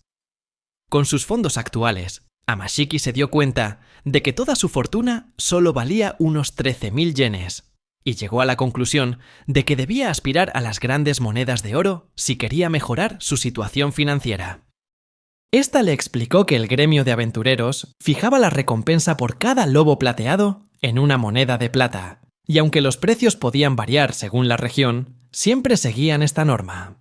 Con sus fondos actuales, Amashiki se dio cuenta de que toda su fortuna solo valía unos 13.000 yenes, y llegó a la conclusión de que debía aspirar a las grandes monedas de oro si quería mejorar su situación financiera. Esta le explicó que el gremio de aventureros fijaba la recompensa por cada lobo plateado en una moneda de plata, y aunque los precios podían variar según la región, siempre seguían esta norma.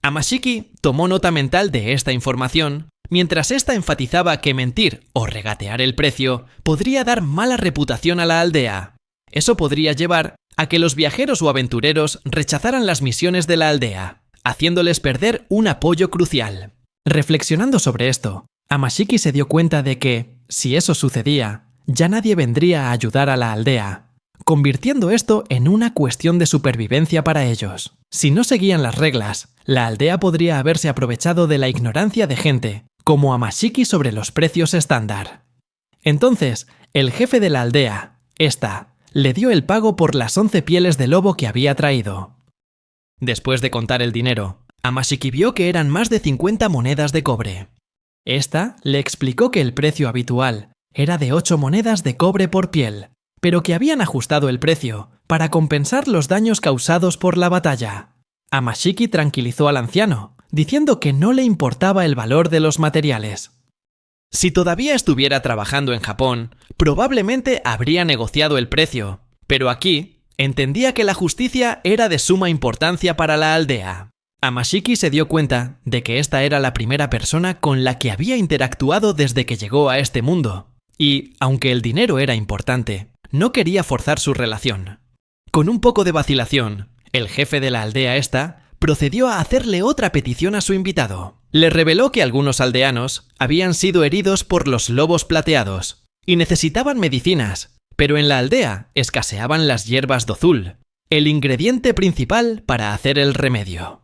Amashiki tomó nota mental de esta información, mientras esta enfatizaba que mentir o regatear el precio podría dar mala reputación a la aldea. Eso podría llevar a que los viajeros o aventureros rechazaran las misiones de la aldea, haciéndoles perder un apoyo crucial. Reflexionando sobre esto, Amashiki se dio cuenta de que, si eso sucedía, ya nadie vendría a ayudar a la aldea, convirtiendo esto en una cuestión de supervivencia para ellos. Si no seguían las reglas, la aldea podría haberse aprovechado de la ignorancia de gente como Amashiki sobre los precios estándar. Entonces, el jefe de la aldea, le dio el pago por las 11 pieles de lobo que había traído. Después de contar el dinero, Amashiki vio que eran más de 50 monedas de cobre. Le explicó que el precio habitual era de 8 monedas de cobre por piel, pero que habían ajustado el precio para compensar los daños causados por la batalla. Amashiki tranquilizó al anciano, diciendo que no le importaba el valor de los materiales. Si todavía estuviera trabajando en Japón, probablemente habría negociado el precio, pero aquí entendía que la justicia era de suma importancia para la aldea. Amashiki se dio cuenta de que esta era la primera persona con la que había interactuado desde que llegó a este mundo, y, aunque el dinero era importante, no quería forzar su relación. Con un poco de vacilación, el jefe de la aldea procedió a hacerle otra petición a su invitado. Le reveló que algunos aldeanos habían sido heridos por los lobos plateados y necesitaban medicinas, pero en la aldea escaseaban las hierbas dozul, el ingrediente principal para hacer el remedio.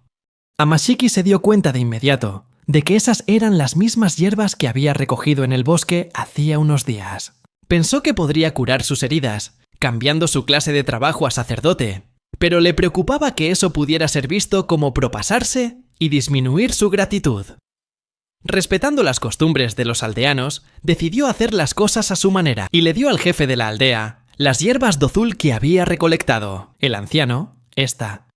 Amashiki se dio cuenta de inmediato de que esas eran las mismas hierbas que había recogido en el bosque hacía unos días. Pensó que podría curar sus heridas, cambiando su clase de trabajo a sacerdote, pero le preocupaba que eso pudiera ser visto como propasarse y disminuir su gratitud. Respetando las costumbres de los aldeanos, decidió hacer las cosas a su manera y le dio al jefe de la aldea las hierbas dozul que había recolectado. El anciano,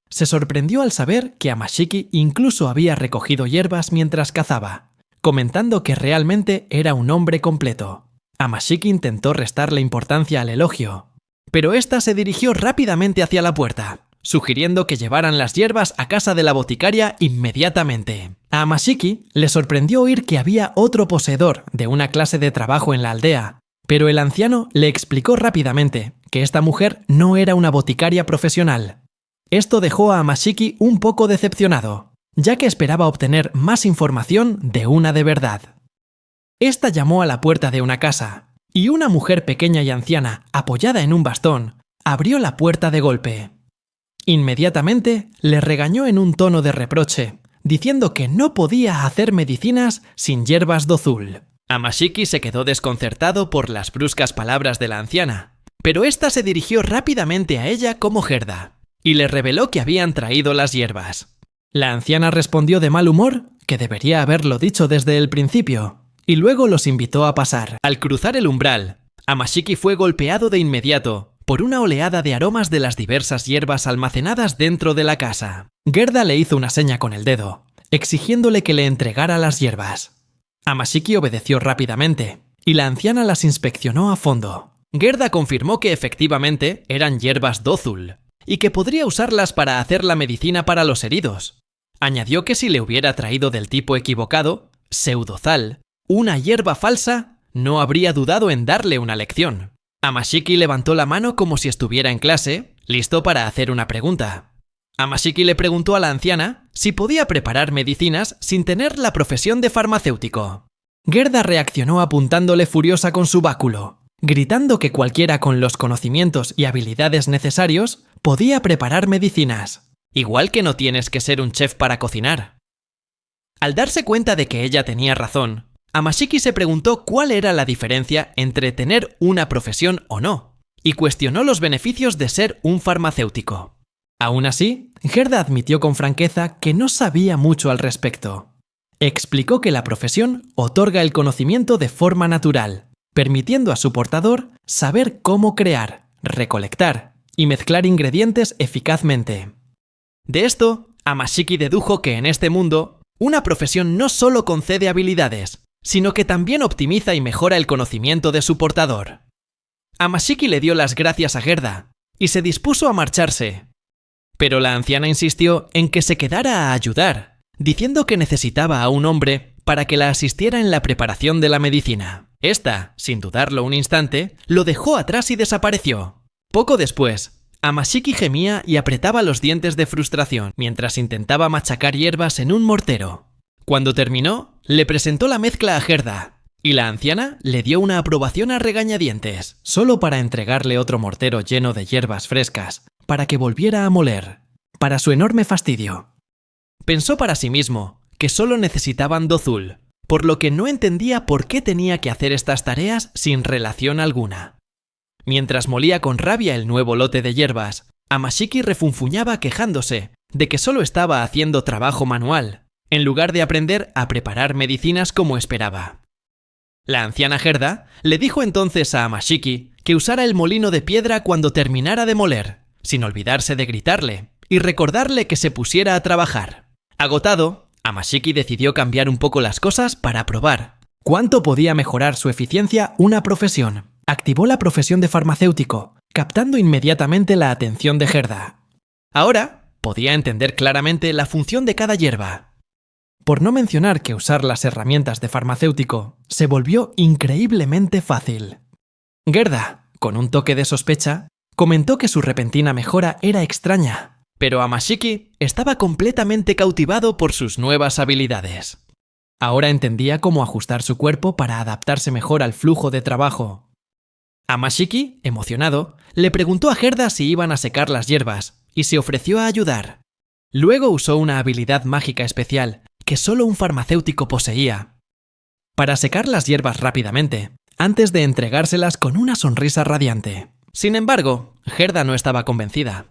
se sorprendió al saber que Amashiki incluso había recogido hierbas mientras cazaba, comentando que realmente era un hombre completo. Amashiki intentó restarle importancia al elogio, pero ésta se dirigió rápidamente hacia la puerta, sugiriendo que llevaran las hierbas a casa de la boticaria inmediatamente. A Amashiki le sorprendió oír que había otro poseedor de una clase de trabajo en la aldea, pero el anciano le explicó rápidamente que esta mujer no era una boticaria profesional. Esto dejó a Amashiki un poco decepcionado, ya que esperaba obtener más información de una de verdad. Esta llamó a la puerta de una casa, y una mujer pequeña y anciana, apoyada en un bastón, abrió la puerta de golpe. Inmediatamente le regañó en un tono de reproche, diciendo que no podía hacer medicinas sin hierbas dozul. Amashiki se quedó desconcertado por las bruscas palabras de la anciana, pero ésta se dirigió rápidamente a ella como Gerda, y le reveló que habían traído las hierbas. La anciana respondió de mal humor que debería haberlo dicho desde el principio, y luego los invitó a pasar. Al cruzar el umbral, Amashiki fue golpeado de inmediato por una oleada de aromas de las diversas hierbas almacenadas dentro de la casa. Gerda le hizo una seña con el dedo, exigiéndole que le entregara las hierbas. Amashiki obedeció rápidamente, y la anciana las inspeccionó a fondo. Gerda confirmó que efectivamente eran hierbas dozul, y que podría usarlas para hacer la medicina para los heridos. Añadió que si le hubiera traído del tipo equivocado, pseudozal, una hierba falsa, no habría dudado en darle una lección. Amashiki levantó la mano como si estuviera en clase, listo para hacer una pregunta. Amashiki le preguntó a la anciana si podía preparar medicinas sin tener la profesión de farmacéutico. Gerda reaccionó apuntándole furiosa con su báculo, gritando que cualquiera con los conocimientos y habilidades necesarios podía preparar medicinas, igual que no tienes que ser un chef para cocinar. Al darse cuenta de que ella tenía razón, Amashiki se preguntó cuál era la diferencia entre tener una profesión o no, y cuestionó los beneficios de ser un farmacéutico. Aún así, Gerda admitió con franqueza que no sabía mucho al respecto. Explicó que la profesión otorga el conocimiento de forma natural, permitiendo a su portador saber cómo crear, recolectar y mezclar ingredientes eficazmente. De esto, Amashiki dedujo que en este mundo, una profesión no solo concede habilidades, sino que también optimiza y mejora el conocimiento de su portador. Amashiki le dio las gracias a Gerda y se dispuso a marcharse. Pero la anciana insistió en que se quedara a ayudar, diciendo que necesitaba a un hombre para que la asistiera en la preparación de la medicina. Esta, sin dudarlo un instante, lo dejó atrás y desapareció. Poco después, Amashiki gemía y apretaba los dientes de frustración mientras intentaba machacar hierbas en un mortero. Cuando terminó, le presentó la mezcla a Gerda, y la anciana le dio una aprobación a regañadientes, solo para entregarle otro mortero lleno de hierbas frescas, para que volviera a moler, para su enorme fastidio. Pensó para sí mismo que solo necesitaban dozul, por lo que no entendía por qué tenía que hacer estas tareas sin relación alguna. Mientras molía con rabia el nuevo lote de hierbas, Amashiki refunfuñaba quejándose de que solo estaba haciendo trabajo manual, en lugar de aprender a preparar medicinas como esperaba. La anciana Gerda le dijo entonces a Amashiki que usara el molino de piedra cuando terminara de moler, sin olvidarse de gritarle y recordarle que se pusiera a trabajar. Agotado, Amashiki decidió cambiar un poco las cosas para probar cuánto podía mejorar su eficiencia una profesión. Activó la profesión de farmacéutico, captando inmediatamente la atención de Gerda. Ahora podía entender claramente la función de cada hierba. Por no mencionar que usar las herramientas de farmacéutico se volvió increíblemente fácil. Gerda, con un toque de sospecha, comentó que su repentina mejora era extraña, pero Amashiki estaba completamente cautivado por sus nuevas habilidades. Ahora entendía cómo ajustar su cuerpo para adaptarse mejor al flujo de trabajo. Amashiki, emocionado, le preguntó a Gerda si iban a secar las hierbas y se ofreció a ayudar. Luego usó una habilidad mágica especial que solo un farmacéutico poseía, para secar las hierbas rápidamente, antes de entregárselas con una sonrisa radiante. Sin embargo, Gerda no estaba convencida.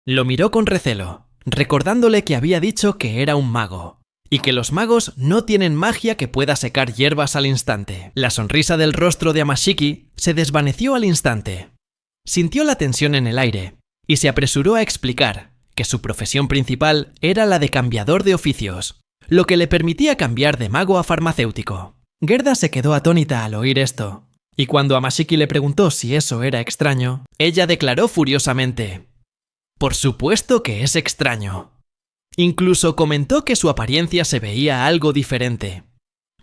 Lo miró con recelo, recordándole que había dicho que era un mago, y que los magos no tienen magia que pueda secar hierbas al instante. La sonrisa del rostro de Amashiki se desvaneció al instante. Sintió la tensión en el aire, y se apresuró a explicar que su profesión principal era la de cambiador de oficios, lo que le permitía cambiar de mago a farmacéutico. Gerda se quedó atónita al oír esto, y cuando Amashiki le preguntó si eso era extraño, ella declaró furiosamente: «Por supuesto que es extraño». Incluso comentó que su apariencia se veía algo diferente.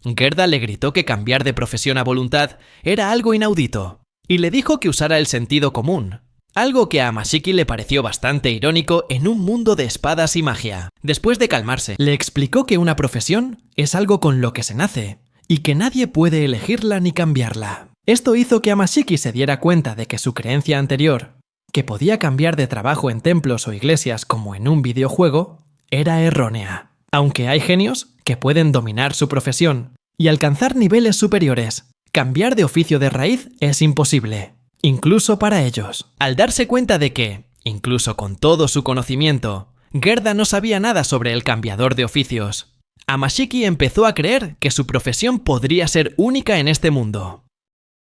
Gerda le gritó que cambiar de profesión a voluntad era algo inaudito, y le dijo que usara el sentido común, algo que a Amashiki le pareció bastante irónico en un mundo de espadas y magia. Después de calmarse, le explicó que una profesión es algo con lo que se nace, y que nadie puede elegirla ni cambiarla. Esto hizo que Amashiki se diera cuenta de que su creencia anterior, que podía cambiar de trabajo en templos o iglesias como en un videojuego, era errónea. Aunque hay genios que pueden dominar su profesión y alcanzar niveles superiores, cambiar de oficio de raíz es imposible, incluso para ellos. Al darse cuenta de que, incluso con todo su conocimiento, Gerda no sabía nada sobre el cambiador de oficios, Amashiki empezó a creer que su profesión podría ser única en este mundo.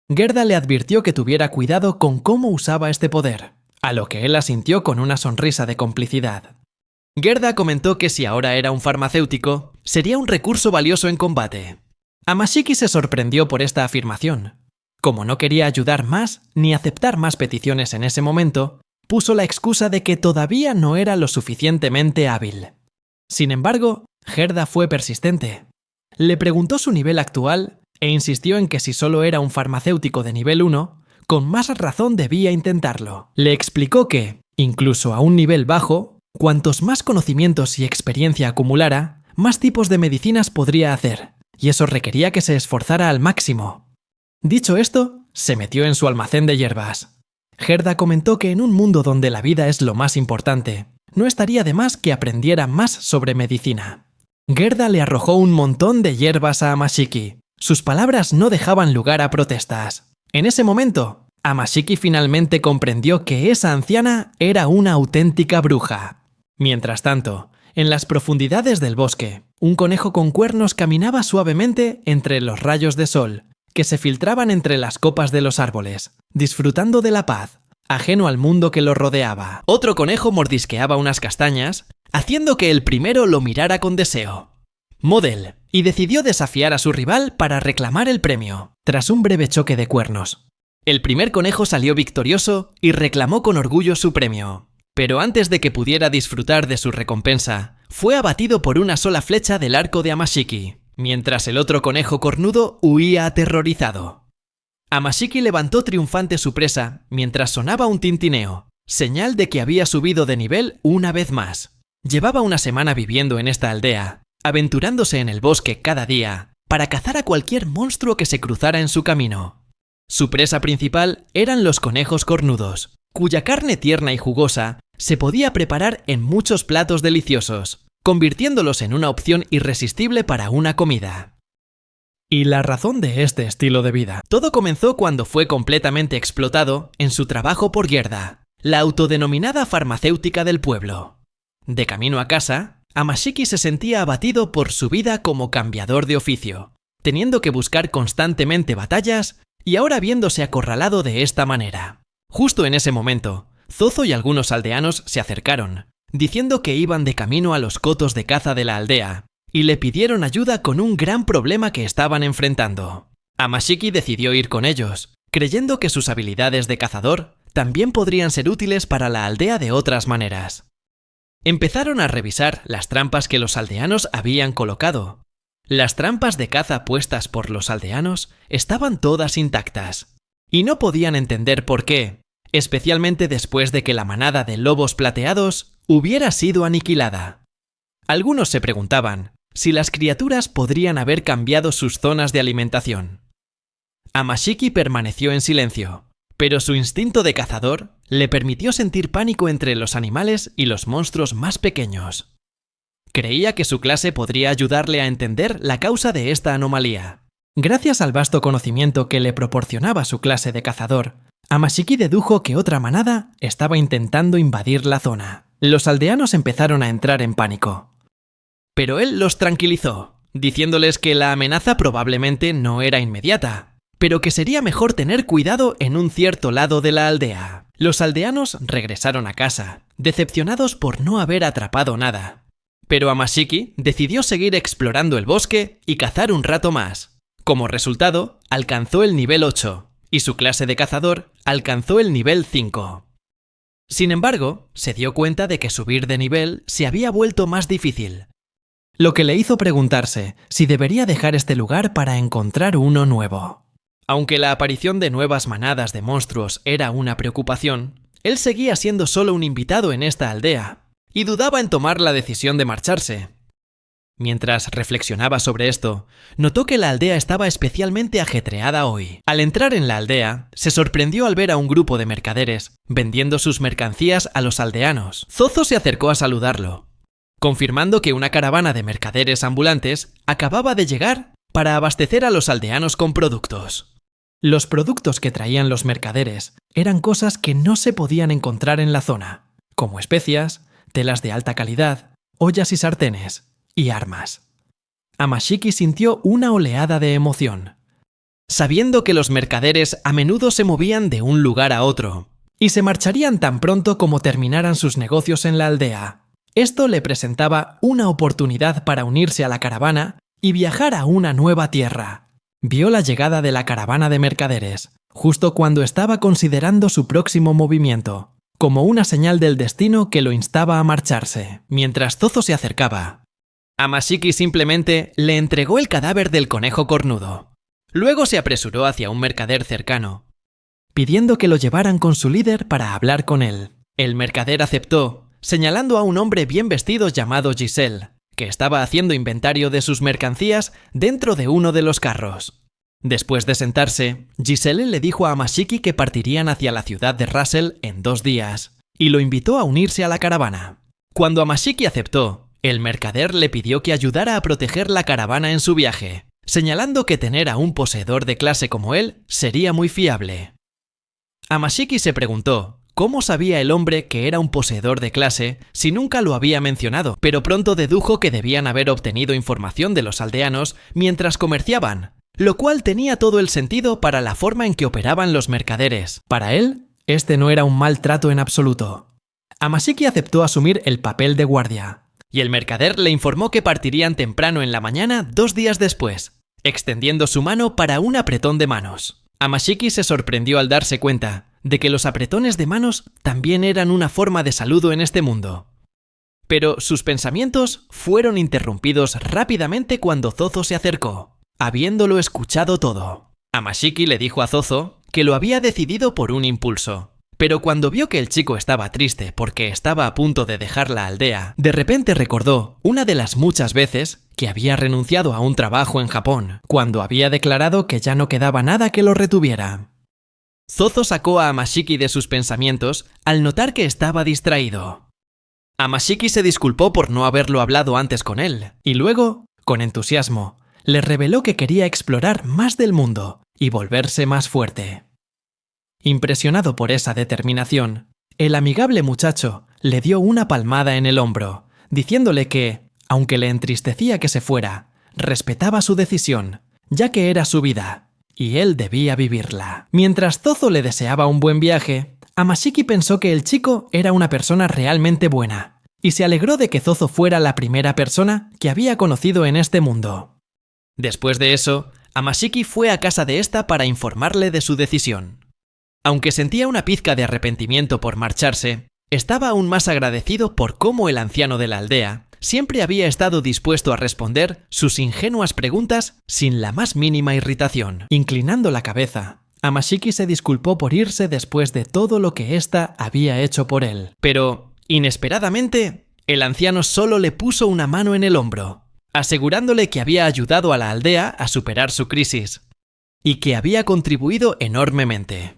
Gerda le advirtió que tuviera cuidado con cómo usaba este poder, a lo que él asintió con una sonrisa de complicidad. Gerda comentó que si ahora era un farmacéutico, sería un recurso valioso en combate. Amashiki se sorprendió por esta afirmación. Como no quería ayudar más ni aceptar más peticiones en ese momento, puso la excusa de que todavía no era lo suficientemente hábil. Sin embargo, Gerda fue persistente. Le preguntó su nivel actual e insistió en que si solo era un farmacéutico de nivel 1, con más razón debía intentarlo. Le explicó que, incluso a un nivel bajo, cuantos más conocimientos y experiencia acumulara, más tipos de medicinas podría hacer, y eso requería que se esforzara al máximo. Dicho esto, se metió en su almacén de hierbas. Gerda comentó que en un mundo donde la vida es lo más importante, no estaría de más que aprendiera más sobre medicina. Gerda le arrojó un montón de hierbas a Amashiki. Sus palabras no dejaban lugar a protestas. En ese momento, Amashiki finalmente comprendió que esa anciana era una auténtica bruja. Mientras tanto, en las profundidades del bosque, un conejo con cuernos caminaba suavemente entre los rayos de sol que se filtraban entre las copas de los árboles, disfrutando de la paz, ajeno al mundo que lo rodeaba. Otro conejo mordisqueaba unas castañas, haciendo que el primero lo mirara con deseo. Model, y decidió desafiar a su rival para reclamar el premio, tras un breve choque de cuernos. El primer conejo salió victorioso y reclamó con orgullo su premio. Pero antes de que pudiera disfrutar de su recompensa, fue abatido por una sola flecha del arco de Amashiki, mientras el otro conejo cornudo huía aterrorizado. Amashiki levantó triunfante su presa mientras sonaba un tintineo, señal de que había subido de nivel una vez más. Llevaba una semana viviendo en esta aldea, aventurándose en el bosque cada día para cazar a cualquier monstruo que se cruzara en su camino. Su presa principal eran los conejos cornudos, cuya carne tierna y jugosa se podía preparar en muchos platos deliciosos, convirtiéndolos en una opción irresistible para una comida. Y la razón de este estilo de vida. Todo comenzó cuando fue completamente explotado en su trabajo por Gerda, la autodenominada farmacéutica del pueblo. De camino a casa, Amashiki se sentía abatido por su vida como cambiador de oficio, teniendo que buscar constantemente batallas y ahora viéndose acorralado de esta manera. Justo en ese momento, Zozo y algunos aldeanos se acercaron, diciendo que iban de camino a los cotos de caza de la aldea, y le pidieron ayuda con un gran problema que estaban enfrentando. Amashiki decidió ir con ellos, creyendo que sus habilidades de cazador también podrían ser útiles para la aldea de otras maneras. Empezaron a revisar las trampas que los aldeanos habían colocado. Las trampas de caza puestas por los aldeanos estaban todas intactas, y no podían entender por qué, especialmente después de que la manada de lobos plateados hubiera sido aniquilada. Algunos se preguntaban si las criaturas podrían haber cambiado sus zonas de alimentación. Amashiki permaneció en silencio, pero su instinto de cazador le permitió sentir pánico entre los animales y los monstruos más pequeños. Creía que su clase podría ayudarle a entender la causa de esta anomalía. Gracias al vasto conocimiento que le proporcionaba su clase de cazador, Amashiki dedujo que otra manada estaba intentando invadir la zona. Los aldeanos empezaron a entrar en pánico. Pero él los tranquilizó, diciéndoles que la amenaza probablemente no era inmediata, pero que sería mejor tener cuidado en un cierto lado de la aldea. Los aldeanos regresaron a casa, decepcionados por no haber atrapado nada. Pero Amashiki decidió seguir explorando el bosque y cazar un rato más. Como resultado, alcanzó el nivel 8, y su clase de cazador alcanzó el nivel 5. Sin embargo, se dio cuenta de que subir de nivel se había vuelto más difícil, lo que le hizo preguntarse si debería dejar este lugar para encontrar uno nuevo. Aunque la aparición de nuevas manadas de monstruos era una preocupación, él seguía siendo solo un invitado en esta aldea, y dudaba en tomar la decisión de marcharse. Mientras reflexionaba sobre esto, notó que la aldea estaba especialmente ajetreada hoy. Al entrar en la aldea, se sorprendió al ver a un grupo de mercaderes vendiendo sus mercancías a los aldeanos. Zozo se acercó a saludarlo, confirmando que una caravana de mercaderes ambulantes acababa de llegar para abastecer a los aldeanos con productos. Los productos que traían los mercaderes eran cosas que no se podían encontrar en la zona, como especias, telas de alta calidad, ollas y sartenes, y armas. Amashiki sintió una oleada de emoción, sabiendo que los mercaderes a menudo se movían de un lugar a otro, y se marcharían tan pronto como terminaran sus negocios en la aldea. Esto le presentaba una oportunidad para unirse a la caravana y viajar a una nueva tierra. Vio la llegada de la caravana de mercaderes, justo cuando estaba considerando su próximo movimiento, como una señal del destino que lo instaba a marcharse. Mientras Zozo se acercaba, Amashiki simplemente le entregó el cadáver del conejo cornudo. Luego se apresuró hacia un mercader cercano, pidiendo que lo llevaran con su líder para hablar con él. El mercader aceptó, señalando a un hombre bien vestido llamado Giselle, que estaba haciendo inventario de sus mercancías dentro de uno de los carros. Después de sentarse, Giselle le dijo a Amashiki que partirían hacia la ciudad de Russell en 2 días, y lo invitó a unirse a la caravana. Cuando Amashiki aceptó, el mercader le pidió que ayudara a proteger la caravana en su viaje, señalando que tener a un poseedor de clase como él sería muy fiable. Amashiki se preguntó cómo sabía el hombre que era un poseedor de clase si nunca lo había mencionado, pero pronto dedujo que debían haber obtenido información de los aldeanos mientras comerciaban, lo cual tenía todo el sentido para la forma en que operaban los mercaderes. Para él, este no era un mal trato en absoluto. Amashiki aceptó asumir el papel de guardia, y el mercader le informó que partirían temprano en la mañana 2 días después, extendiendo su mano para un apretón de manos. Amashiki se sorprendió al darse cuenta de que los apretones de manos también eran una forma de saludo en este mundo. Pero sus pensamientos fueron interrumpidos rápidamente cuando Zozo se acercó, habiéndolo escuchado todo. Amashiki le dijo a Zozo que lo había decidido por un impulso. Pero cuando vio que el chico estaba triste porque estaba a punto de dejar la aldea, de repente recordó una de las muchas veces que había renunciado a un trabajo en Japón, cuando había declarado que ya no quedaba nada que lo retuviera. Zozo sacó a Amashiki de sus pensamientos al notar que estaba distraído. Amashiki se disculpó por no haberlo hablado antes con él, y luego, con entusiasmo, le reveló que quería explorar más del mundo y volverse más fuerte. Impresionado por esa determinación, el amigable muchacho le dio una palmada en el hombro, diciéndole que, aunque le entristecía que se fuera, respetaba su decisión, ya que era su vida, y él debía vivirla. Mientras Zozo le deseaba un buen viaje, Amashiki pensó que el chico era una persona realmente buena, y se alegró de que Zozo fuera la primera persona que había conocido en este mundo. Después de eso, Amashiki fue a casa de esta para informarle de su decisión. Aunque sentía una pizca de arrepentimiento por marcharse, estaba aún más agradecido por cómo el anciano de la aldea siempre había estado dispuesto a responder sus ingenuas preguntas sin la más mínima irritación. Inclinando la cabeza, Amashiki se disculpó por irse después de todo lo que ésta había hecho por él. Pero, inesperadamente, el anciano solo le puso una mano en el hombro, asegurándole que había ayudado a la aldea a superar su crisis y que había contribuido enormemente.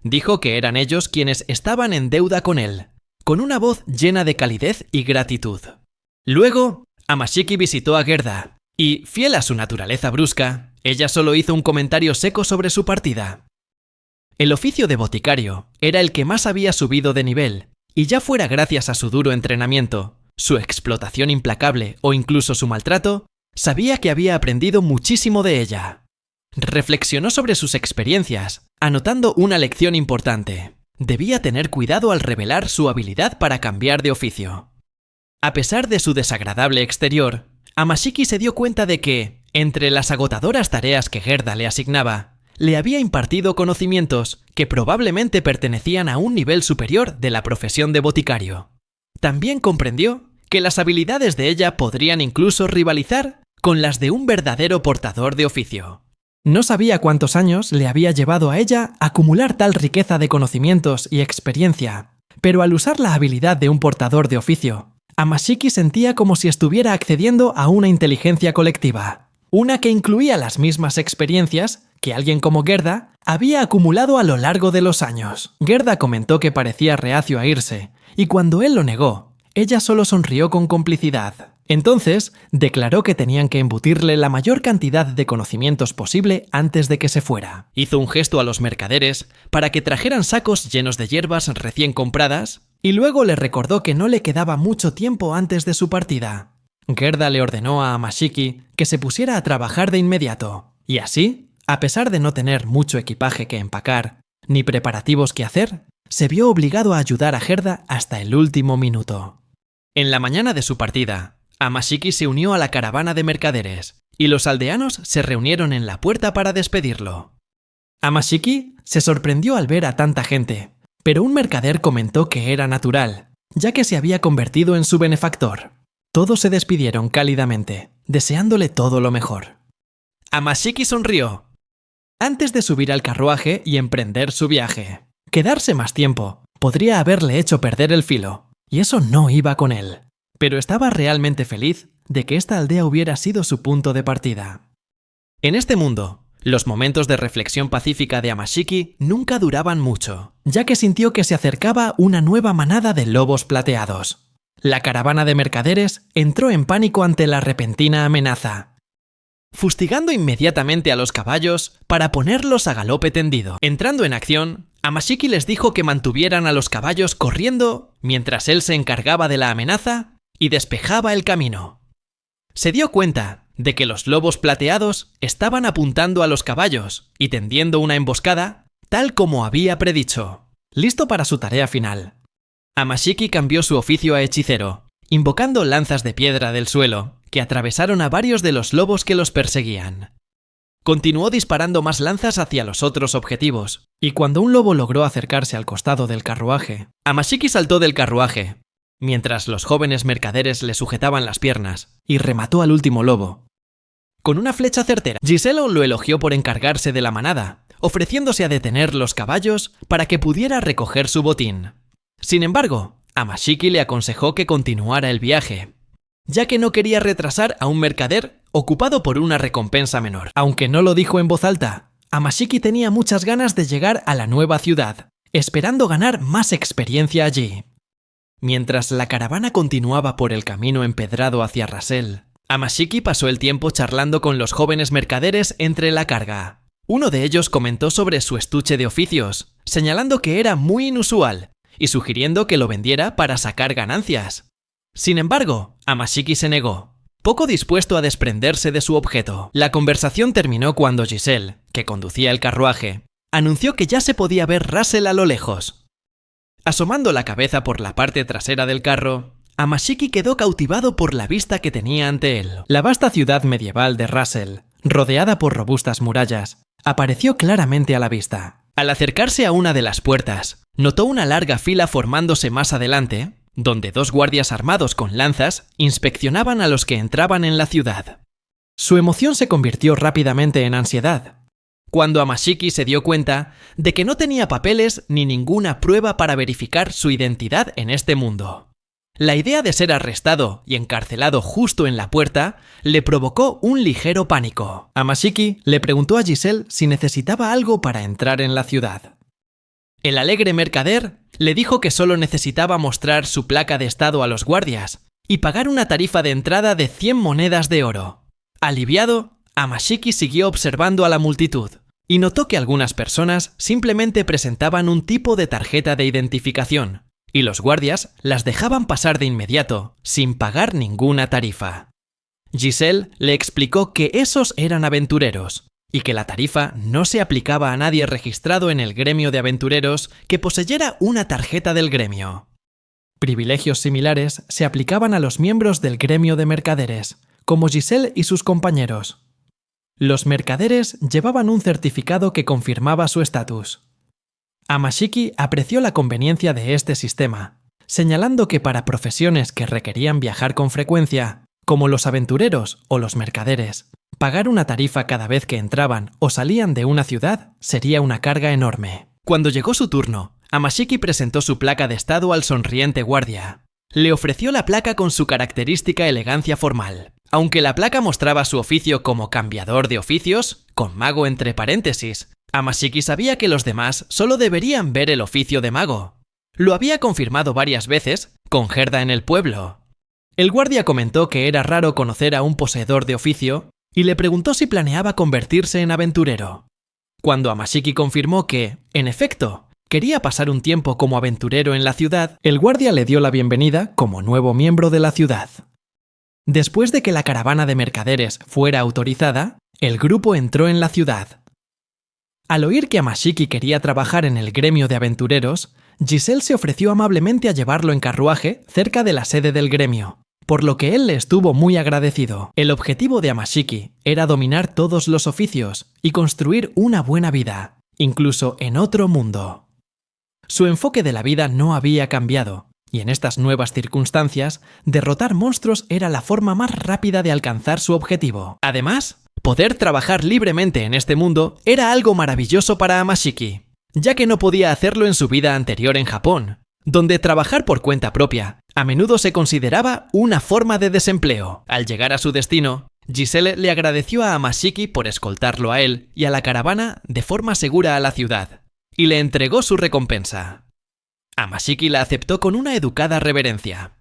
Dijo que eran ellos quienes estaban en deuda con él, con una voz llena de calidez y gratitud. Luego, Amashiki visitó a Gerda, y, fiel a su naturaleza brusca, ella solo hizo un comentario seco sobre su partida. El oficio de boticario era el que más había subido de nivel, y ya fuera gracias a su duro entrenamiento, su explotación implacable o incluso su maltrato, sabía que había aprendido muchísimo de ella. Reflexionó sobre sus experiencias, anotando una lección importante. Debía tener cuidado al revelar su habilidad para cambiar de oficio. A pesar de su desagradable exterior, Amashiki se dio cuenta de que, entre las agotadoras tareas que Gerda le asignaba, le había impartido conocimientos que probablemente pertenecían a un nivel superior de la profesión de boticario. También comprendió que las habilidades de ella podrían incluso rivalizar con las de un verdadero portador de oficio. No sabía cuántos años le había llevado a ella acumular tal riqueza de conocimientos y experiencia, pero al usar la habilidad de un portador de oficio, Amashiki sentía como si estuviera accediendo a una inteligencia colectiva, una que incluía las mismas experiencias que alguien como Gerda había acumulado a lo largo de los años. Gerda comentó que parecía reacio a irse, y cuando él lo negó, ella solo sonrió con complicidad. Entonces, declaró que tenían que embutirle la mayor cantidad de conocimientos posible antes de que se fuera. Hizo un gesto a los mercaderes para que trajeran sacos llenos de hierbas recién compradas y luego le recordó que no le quedaba mucho tiempo antes de su partida. Gerda le ordenó a Amashiki que se pusiera a trabajar de inmediato, y así, a pesar de no tener mucho equipaje que empacar ni preparativos que hacer, se vio obligado a ayudar a Gerda hasta el último minuto. En la mañana de su partida, Amashiki se unió a la caravana de mercaderes y los aldeanos se reunieron en la puerta para despedirlo. Amashiki se sorprendió al ver a tanta gente, pero un mercader comentó que era natural, ya que se había convertido en su benefactor. Todos se despidieron cálidamente, deseándole todo lo mejor. Amashiki sonrió antes de subir al carruaje y emprender su viaje. Quedarse más tiempo podría haberle hecho perder el filo, y eso no iba con él. Pero estaba realmente feliz de que esta aldea hubiera sido su punto de partida. En este mundo, los momentos de reflexión pacífica de Amashiki nunca duraban mucho, ya que sintió que se acercaba una nueva manada de lobos plateados. La caravana de mercaderes entró en pánico ante la repentina amenaza, fustigando inmediatamente a los caballos para ponerlos a galope tendido. Entrando en acción, Amashiki les dijo que mantuvieran a los caballos corriendo mientras él se encargaba de la amenaza y despejaba el camino. Se dio cuenta de que los lobos plateados estaban apuntando a los caballos y tendiendo una emboscada, tal como había predicho. Listo para su tarea final, Amashiki cambió su oficio a hechicero, invocando lanzas de piedra del suelo que atravesaron a varios de los lobos que los perseguían. Continuó disparando más lanzas hacia los otros objetivos, y cuando un lobo logró acercarse al costado del carruaje, Amashiki saltó del carruaje, mientras los jóvenes mercaderes le sujetaban las piernas, y remató al último lobo. Con una flecha certera, Giselo lo elogió por encargarse de la manada, ofreciéndose a detener los caballos para que pudiera recoger su botín. Sin embargo, Amashiki le aconsejó que continuara el viaje, ya que no quería retrasar a un mercader ocupado por una recompensa menor. Aunque no lo dijo en voz alta, Amashiki tenía muchas ganas de llegar a la nueva ciudad, esperando ganar más experiencia allí. Mientras la caravana continuaba por el camino empedrado hacia Rasel, Amashiki pasó el tiempo charlando con los jóvenes mercaderes entre la carga. Uno de ellos comentó sobre su estuche de oficios, señalando que era muy inusual y sugiriendo que lo vendiera para sacar ganancias. Sin embargo, Amashiki se negó, poco dispuesto a desprenderse de su objeto. La conversación terminó cuando Giselle, que conducía el carruaje, anunció que ya se podía ver Rasel a lo lejos. Asomando la cabeza por la parte trasera del carro, Amashiki quedó cautivado por la vista que tenía ante él. La vasta ciudad medieval de Rasel, rodeada por robustas murallas, apareció claramente a la vista. Al acercarse a una de las puertas, notó una larga fila formándose más adelante, donde dos guardias armados con lanzas inspeccionaban a los que entraban en la ciudad. Su emoción se convirtió rápidamente en ansiedad, cuando Amashiki se dio cuenta de que no tenía papeles ni ninguna prueba para verificar su identidad en este mundo. La idea de ser arrestado y encarcelado justo en la puerta le provocó un ligero pánico. Amashiki le preguntó a Giselle si necesitaba algo para entrar en la ciudad. El alegre mercader le dijo que solo necesitaba mostrar su placa de estado a los guardias y pagar una tarifa de entrada de 100 monedas de oro. Aliviado, Amashiki siguió observando a la multitud, y notó que algunas personas simplemente presentaban un tipo de tarjeta de identificación, y los guardias las dejaban pasar de inmediato, sin pagar ninguna tarifa. Giselle le explicó que esos eran aventureros, y que la tarifa no se aplicaba a nadie registrado en el gremio de aventureros que poseyera una tarjeta del gremio. Privilegios similares se aplicaban a los miembros del gremio de mercaderes, como Giselle y sus compañeros. Los mercaderes llevaban un certificado que confirmaba su estatus. Amashiki apreció la conveniencia de este sistema, señalando que para profesiones que requerían viajar con frecuencia, como los aventureros o los mercaderes, pagar una tarifa cada vez que entraban o salían de una ciudad sería una carga enorme. Cuando llegó su turno, Amashiki presentó su placa de estado al sonriente guardia. Le ofreció la placa con su característica elegancia formal. Aunque la placa mostraba su oficio como cambiador de oficios, con mago entre paréntesis, Amashiki sabía que los demás solo deberían ver el oficio de mago. Lo había confirmado varias veces con Gerda en el pueblo. El guardia comentó que era raro conocer a un poseedor de oficio y le preguntó si planeaba convertirse en aventurero. Cuando Amashiki confirmó que, en efecto, quería pasar un tiempo como aventurero en la ciudad, el guardia le dio la bienvenida como nuevo miembro de la ciudad. Después de que la caravana de mercaderes fuera autorizada, el grupo entró en la ciudad. Al oír que Amashiki quería trabajar en el gremio de aventureros, Giselle se ofreció amablemente a llevarlo en carruaje cerca de la sede del gremio, por lo que él le estuvo muy agradecido. El objetivo de Amashiki era dominar todos los oficios y construir una buena vida, incluso en otro mundo. Su enfoque de la vida no había cambiado, y en estas nuevas circunstancias, derrotar monstruos era la forma más rápida de alcanzar su objetivo. Además, poder trabajar libremente en este mundo era algo maravilloso para Amashiki, ya que no podía hacerlo en su vida anterior en Japón, donde trabajar por cuenta propia a menudo se consideraba una forma de desempleo. Al llegar a su destino, Giselle le agradeció a Amashiki por escoltarlo a él y a la caravana de forma segura a la ciudad, y le entregó su recompensa. Amashiki la aceptó con una educada reverencia.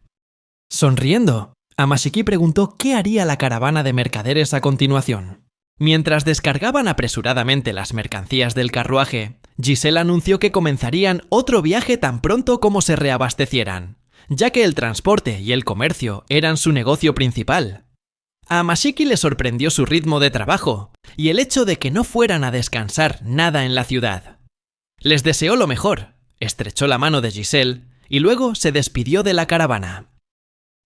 Sonriendo, Amashiki preguntó qué haría la caravana de mercaderes a continuación. Mientras descargaban apresuradamente las mercancías del carruaje, Giselle anunció que comenzarían otro viaje tan pronto como se reabastecieran, ya que el transporte y el comercio eran su negocio principal. A Amashiki le sorprendió su ritmo de trabajo y el hecho de que no fueran a descansar nada en la ciudad. Les deseó lo mejor, estrechó la mano de Giselle y luego se despidió de la caravana.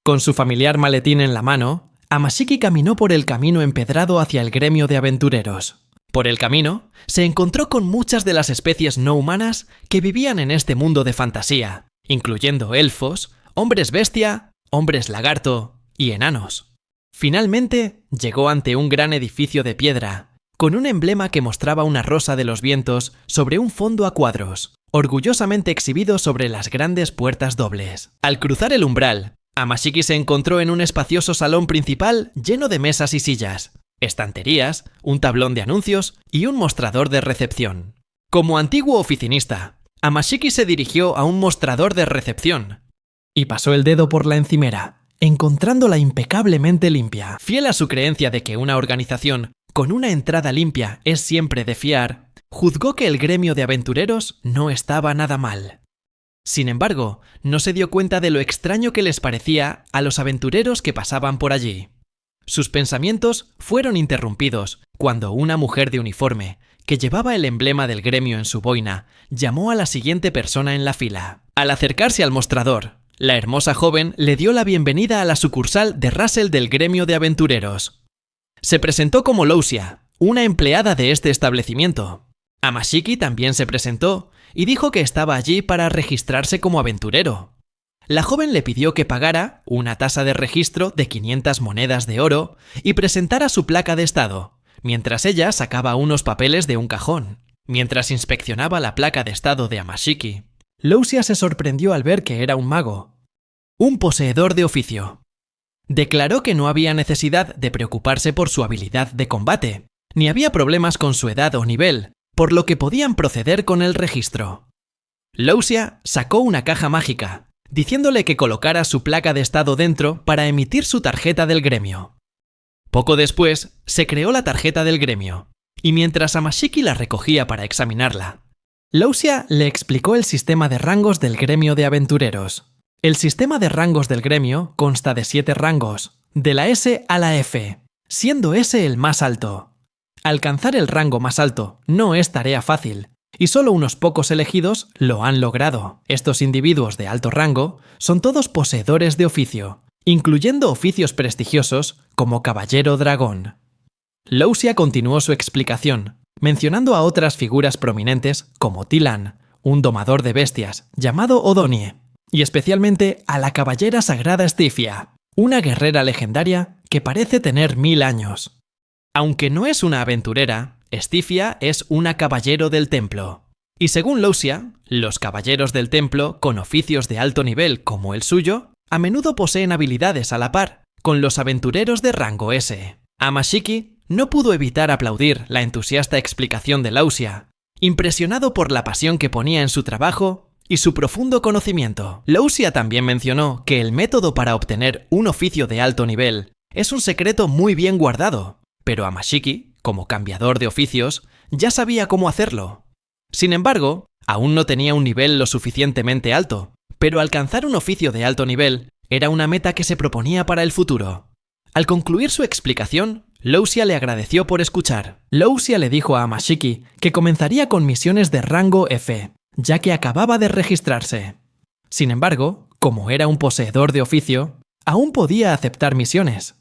Con su familiar maletín en la mano, Amashiki caminó por el camino empedrado hacia el gremio de aventureros. Por el camino, se encontró con muchas de las especies no humanas que vivían en este mundo de fantasía, incluyendo elfos, hombres bestia, hombres lagarto y enanos. Finalmente, llegó ante un gran edificio de piedra, con un emblema que mostraba una rosa de los vientos sobre un fondo a cuadros, orgullosamente exhibido sobre las grandes puertas dobles. Al cruzar el umbral, Amashiki se encontró en un espacioso salón principal lleno de mesas y sillas, estanterías, un tablón de anuncios y un mostrador de recepción. Como antiguo oficinista, Amashiki se dirigió a un mostrador de recepción y pasó el dedo por la encimera, encontrándola impecablemente limpia. Fiel a su creencia de que una organización con una entrada limpia es siempre de fiar, juzgó que el gremio de aventureros no estaba nada mal. Sin embargo, no se dio cuenta de lo extraño que les parecía a los aventureros que pasaban por allí. Sus pensamientos fueron interrumpidos cuando una mujer de uniforme, que llevaba el emblema del gremio en su boina, llamó a la siguiente persona en la fila. Al acercarse al mostrador, la hermosa joven le dio la bienvenida a la sucursal de Russell del gremio de aventureros. Se presentó como Lousia, una empleada de este establecimiento. Amashiki también se presentó y dijo que estaba allí para registrarse como aventurero. La joven le pidió que pagara una tasa de registro de 500 monedas de oro y presentara su placa de estado, mientras ella sacaba unos papeles de un cajón. Mientras inspeccionaba la placa de estado de Amashiki, Lousia se sorprendió al ver que era un mago, un poseedor de oficio. Declaró que no había necesidad de preocuparse por su habilidad de combate, ni había problemas con su edad o nivel, por lo que podían proceder con el registro. Lousia sacó una caja mágica, diciéndole que colocara su placa de estado dentro para emitir su tarjeta del gremio. Poco después, se creó la tarjeta del gremio, y mientras Amashiki la recogía para examinarla, Lousia le explicó el sistema de rangos del gremio de aventureros. El sistema de rangos del gremio consta de 7 rangos, de la S a la F, siendo S el más alto. Alcanzar el rango más alto no es tarea fácil, y solo unos pocos elegidos lo han logrado. Estos individuos de alto rango son todos poseedores de oficio, incluyendo oficios prestigiosos como Caballero Dragón. Lousia continuó su explicación, mencionando a otras figuras prominentes como Tilan, un domador de bestias llamado Odonie, y especialmente a la caballera sagrada Stifia, una guerrera legendaria que parece tener 1000 años. Aunque no es una aventurera, Stifia es una caballero del templo. Y según Lousia, los caballeros del templo con oficios de alto nivel como el suyo, a menudo poseen habilidades a la par con los aventureros de rango S. Amashiki no pudo evitar aplaudir la entusiasta explicación de Lousia, impresionado por la pasión que ponía en su trabajo y su profundo conocimiento. Lousia también mencionó que el método para obtener un oficio de alto nivel es un secreto muy bien guardado, pero Amashiki, como cambiador de oficios, ya sabía cómo hacerlo. Sin embargo, aún no tenía un nivel lo suficientemente alto, pero alcanzar un oficio de alto nivel era una meta que se proponía para el futuro. Al concluir su explicación, Lousia le agradeció por escuchar. Lousia le dijo a Amashiki que comenzaría con misiones de rango F, ya que acababa de registrarse. Sin embargo, como era un poseedor de oficio, aún podía aceptar misiones.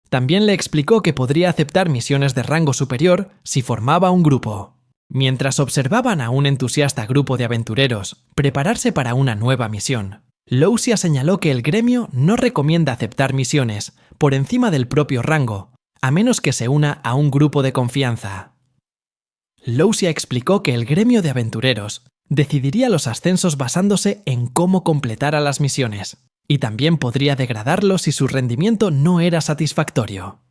También le explicó que podría aceptar misiones de rango superior si formaba un grupo. Mientras observaban a un entusiasta grupo de aventureros prepararse para una nueva misión, Lousia señaló que el gremio no recomienda aceptar misiones por encima del propio rango, a menos que se una a un grupo de confianza. Lousia explicó que el gremio de aventureros decidiría los ascensos basándose en cómo completara las misiones, y también podría degradarlos si su rendimiento no era satisfactorio.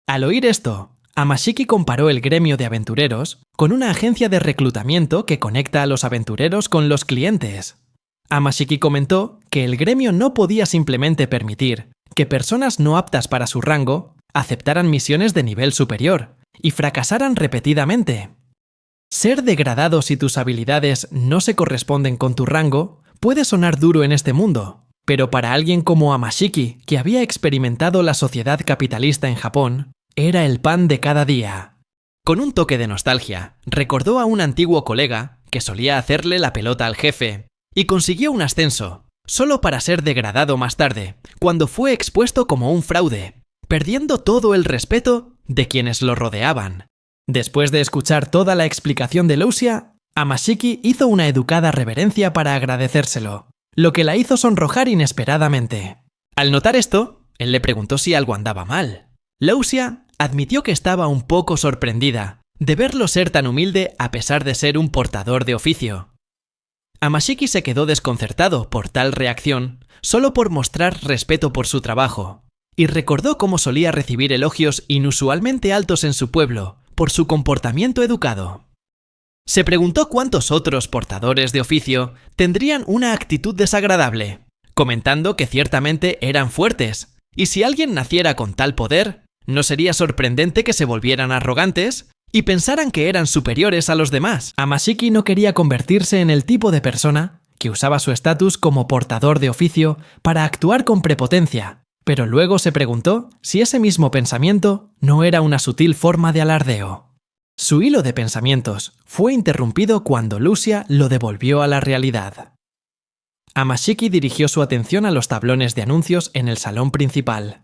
Al oír esto, Amashiki comparó el gremio de aventureros con una agencia de reclutamiento que conecta a los aventureros con los clientes. Amashiki comentó que el gremio no podía simplemente permitir que personas no aptas para su rango aceptaran misiones de nivel superior y fracasaran repetidamente. Ser degradado si tus habilidades no se corresponden con tu rango puede sonar duro en este mundo, pero para alguien como Amashiki, que había experimentado la sociedad capitalista en Japón, era el pan de cada día. Con un toque de nostalgia, recordó a un antiguo colega que solía hacerle la pelota al jefe y consiguió un ascenso, solo para ser degradado más tarde, cuando fue expuesto como un fraude, perdiendo todo el respeto de quienes lo rodeaban. Después de escuchar toda la explicación de Lousia, Amashiki hizo una educada reverencia para agradecérselo, lo que la hizo sonrojar inesperadamente. Al notar esto, él le preguntó si algo andaba mal. Lousia admitió que estaba un poco sorprendida de verlo ser tan humilde a pesar de ser un portador de oficio. Amashiki se quedó desconcertado por tal reacción solo por mostrar respeto por su trabajo, y recordó cómo solía recibir elogios inusualmente altos en su pueblo por su comportamiento educado. Se preguntó cuántos otros portadores de oficio tendrían una actitud desagradable, comentando que ciertamente eran fuertes, y si alguien naciera con tal poder, no sería sorprendente que se volvieran arrogantes y pensaran que eran superiores a los demás. Amashiki no quería convertirse en el tipo de persona que usaba su estatus como portador de oficio para actuar con prepotencia, pero luego se preguntó si ese mismo pensamiento no era una sutil forma de alardeo. Su hilo de pensamientos fue interrumpido cuando Lousia lo devolvió a la realidad. Amashiki dirigió su atención a los tablones de anuncios en el salón principal.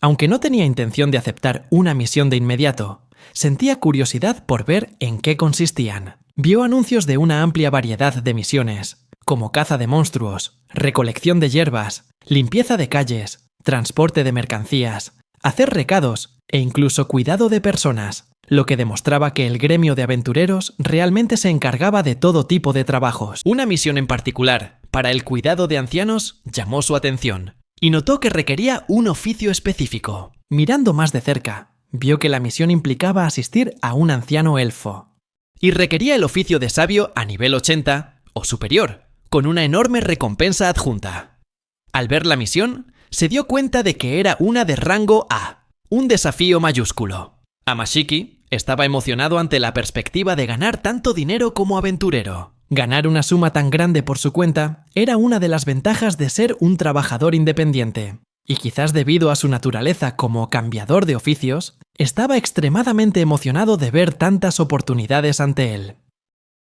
Aunque no tenía intención de aceptar una misión de inmediato, sentía curiosidad por ver en qué consistían. Vio anuncios de una amplia variedad de misiones, como caza de monstruos, recolección de hierbas, limpieza de calles, transporte de mercancías, hacer recados e incluso cuidado de personas, lo que demostraba que el gremio de aventureros realmente se encargaba de todo tipo de trabajos. Una misión en particular, para el cuidado de ancianos, llamó su atención, y notó que requería un oficio específico. Mirando más de cerca, vio que la misión implicaba asistir a un anciano elfo, y requería el oficio de sabio a nivel 80 o superior, con una enorme recompensa adjunta. Al ver la misión, se dio cuenta de que era una de rango A, un desafío mayúsculo. Amashiki, Estaba emocionado ante la perspectiva de ganar tanto dinero como aventurero. Ganar una suma tan grande por su cuenta era una de las ventajas de ser un trabajador independiente, y quizás debido a su naturaleza como cambiador de oficios, estaba extremadamente emocionado de ver tantas oportunidades ante él.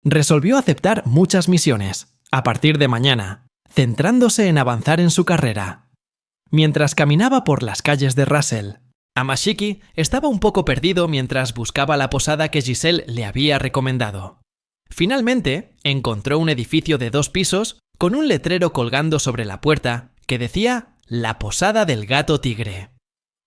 Resolvió aceptar muchas misiones, a partir de mañana, centrándose en avanzar en su carrera. Mientras caminaba por las calles de Russell, Amashiki estaba un poco perdido mientras buscaba la posada que Giselle le había recomendado. Finalmente, encontró un edificio de 2 pisos con un letrero colgando sobre la puerta que decía «La posada del gato tigre».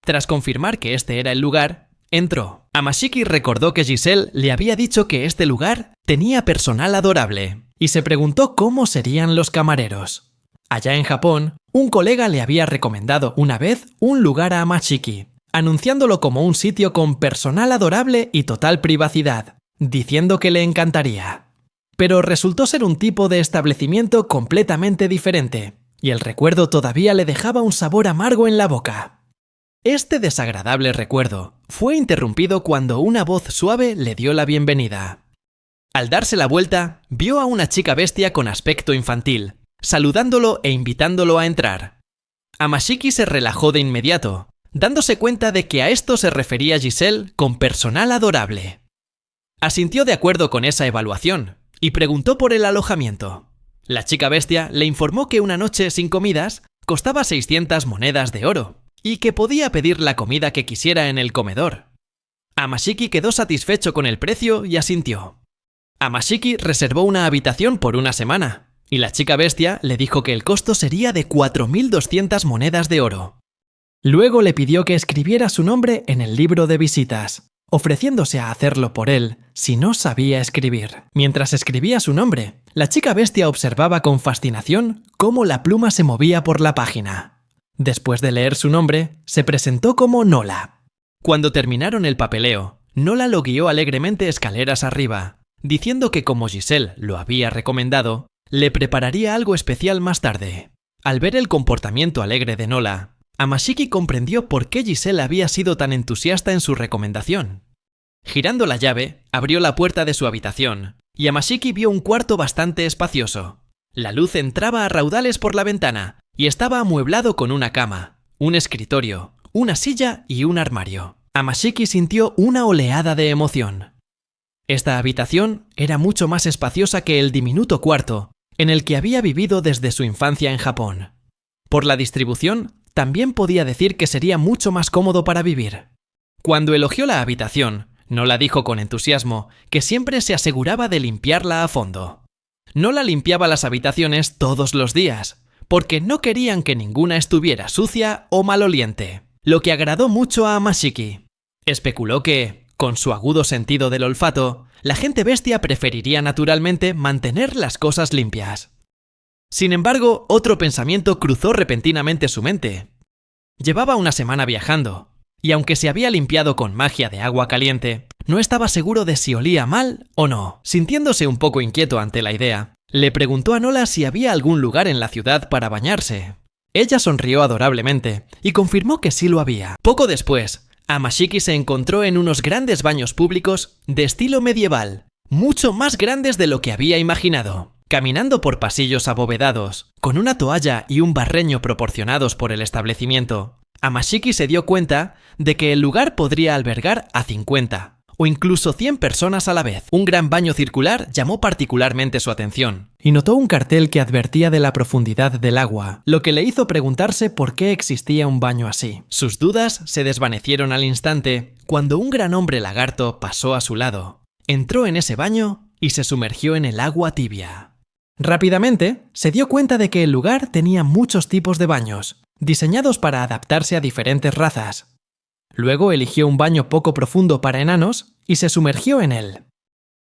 Tras confirmar que este era el lugar, entró. Amashiki recordó que Giselle le había dicho que este lugar tenía personal adorable y se preguntó cómo serían los camareros. Allá en Japón, un colega le había recomendado una vez un lugar a Amashiki, anunciándolo como un sitio con personal adorable y total privacidad, diciendo que le encantaría. Pero resultó ser un tipo de establecimiento completamente diferente, y el recuerdo todavía le dejaba un sabor amargo en la boca. Este desagradable recuerdo fue interrumpido cuando una voz suave le dio la bienvenida. Al darse la vuelta, vio a una chica bestia con aspecto infantil, saludándolo e invitándolo a entrar. Amashiki se relajó de inmediato, dándose cuenta de que a esto se refería Giselle con personal adorable. Asintió de acuerdo con esa evaluación y preguntó por el alojamiento. La chica bestia le informó que una noche sin comidas costaba 600 monedas de oro y que podía pedir la comida que quisiera en el comedor. Amashiki quedó satisfecho con el precio y asintió. Amashiki reservó una habitación por una semana y la chica bestia le dijo que el costo sería de 4.200 monedas de oro. Luego le pidió que escribiera su nombre en el libro de visitas, ofreciéndose a hacerlo por él si no sabía escribir. Mientras escribía su nombre, la chica bestia observaba con fascinación cómo la pluma se movía por la página. Después de leer su nombre, se presentó como Nola. Cuando terminaron el papeleo, Nola lo guió alegremente escaleras arriba, diciendo que como Giselle lo había recomendado, le prepararía algo especial más tarde. Al ver el comportamiento alegre de Nola, Amashiki comprendió por qué Giselle había sido tan entusiasta en su recomendación. Girando la llave, abrió la puerta de su habitación, y Amashiki vio un cuarto bastante espacioso. La luz entraba a raudales por la ventana, y estaba amueblado con una cama, un escritorio, una silla y un armario. Amashiki sintió una oleada de emoción. Esta habitación era mucho más espaciosa que el diminuto cuarto en el que había vivido desde su infancia en Japón. Por la distribución, también podía decir que sería mucho más cómodo para vivir. Cuando elogió la habitación, Nola dijo con entusiasmo que siempre se aseguraba de limpiarla a fondo. Nola limpiaba las habitaciones todos los días, porque no querían que ninguna estuviera sucia o maloliente, lo que agradó mucho a Amashiki. Especuló que, con su agudo sentido del olfato, la gente bestia preferiría naturalmente mantener las cosas limpias. Sin embargo, otro pensamiento cruzó repentinamente su mente. Llevaba una semana viajando, y aunque se había limpiado con magia de agua caliente, no estaba seguro de si olía mal o no. Sintiéndose un poco inquieto ante la idea, le preguntó a Nola si había algún lugar en la ciudad para bañarse. Ella sonrió adorablemente y confirmó que sí lo había. Poco después, Amashiki se encontró en unos grandes baños públicos de estilo medieval, mucho más grandes de lo que había imaginado. Caminando por pasillos abovedados, con una toalla y un barreño proporcionados por el establecimiento, Amashiki se dio cuenta de que el lugar podría albergar a 50 o incluso 100 personas a la vez. Un gran baño circular llamó particularmente su atención, y notó un cartel que advertía de la profundidad del agua, lo que le hizo preguntarse por qué existía un baño así. Sus dudas se desvanecieron al instante cuando un gran hombre lagarto pasó a su lado, entró en ese baño y se sumergió en el agua tibia. Rápidamente, se dio cuenta de que el lugar tenía muchos tipos de baños, diseñados para adaptarse a diferentes razas. Luego eligió un baño poco profundo para enanos y se sumergió en él.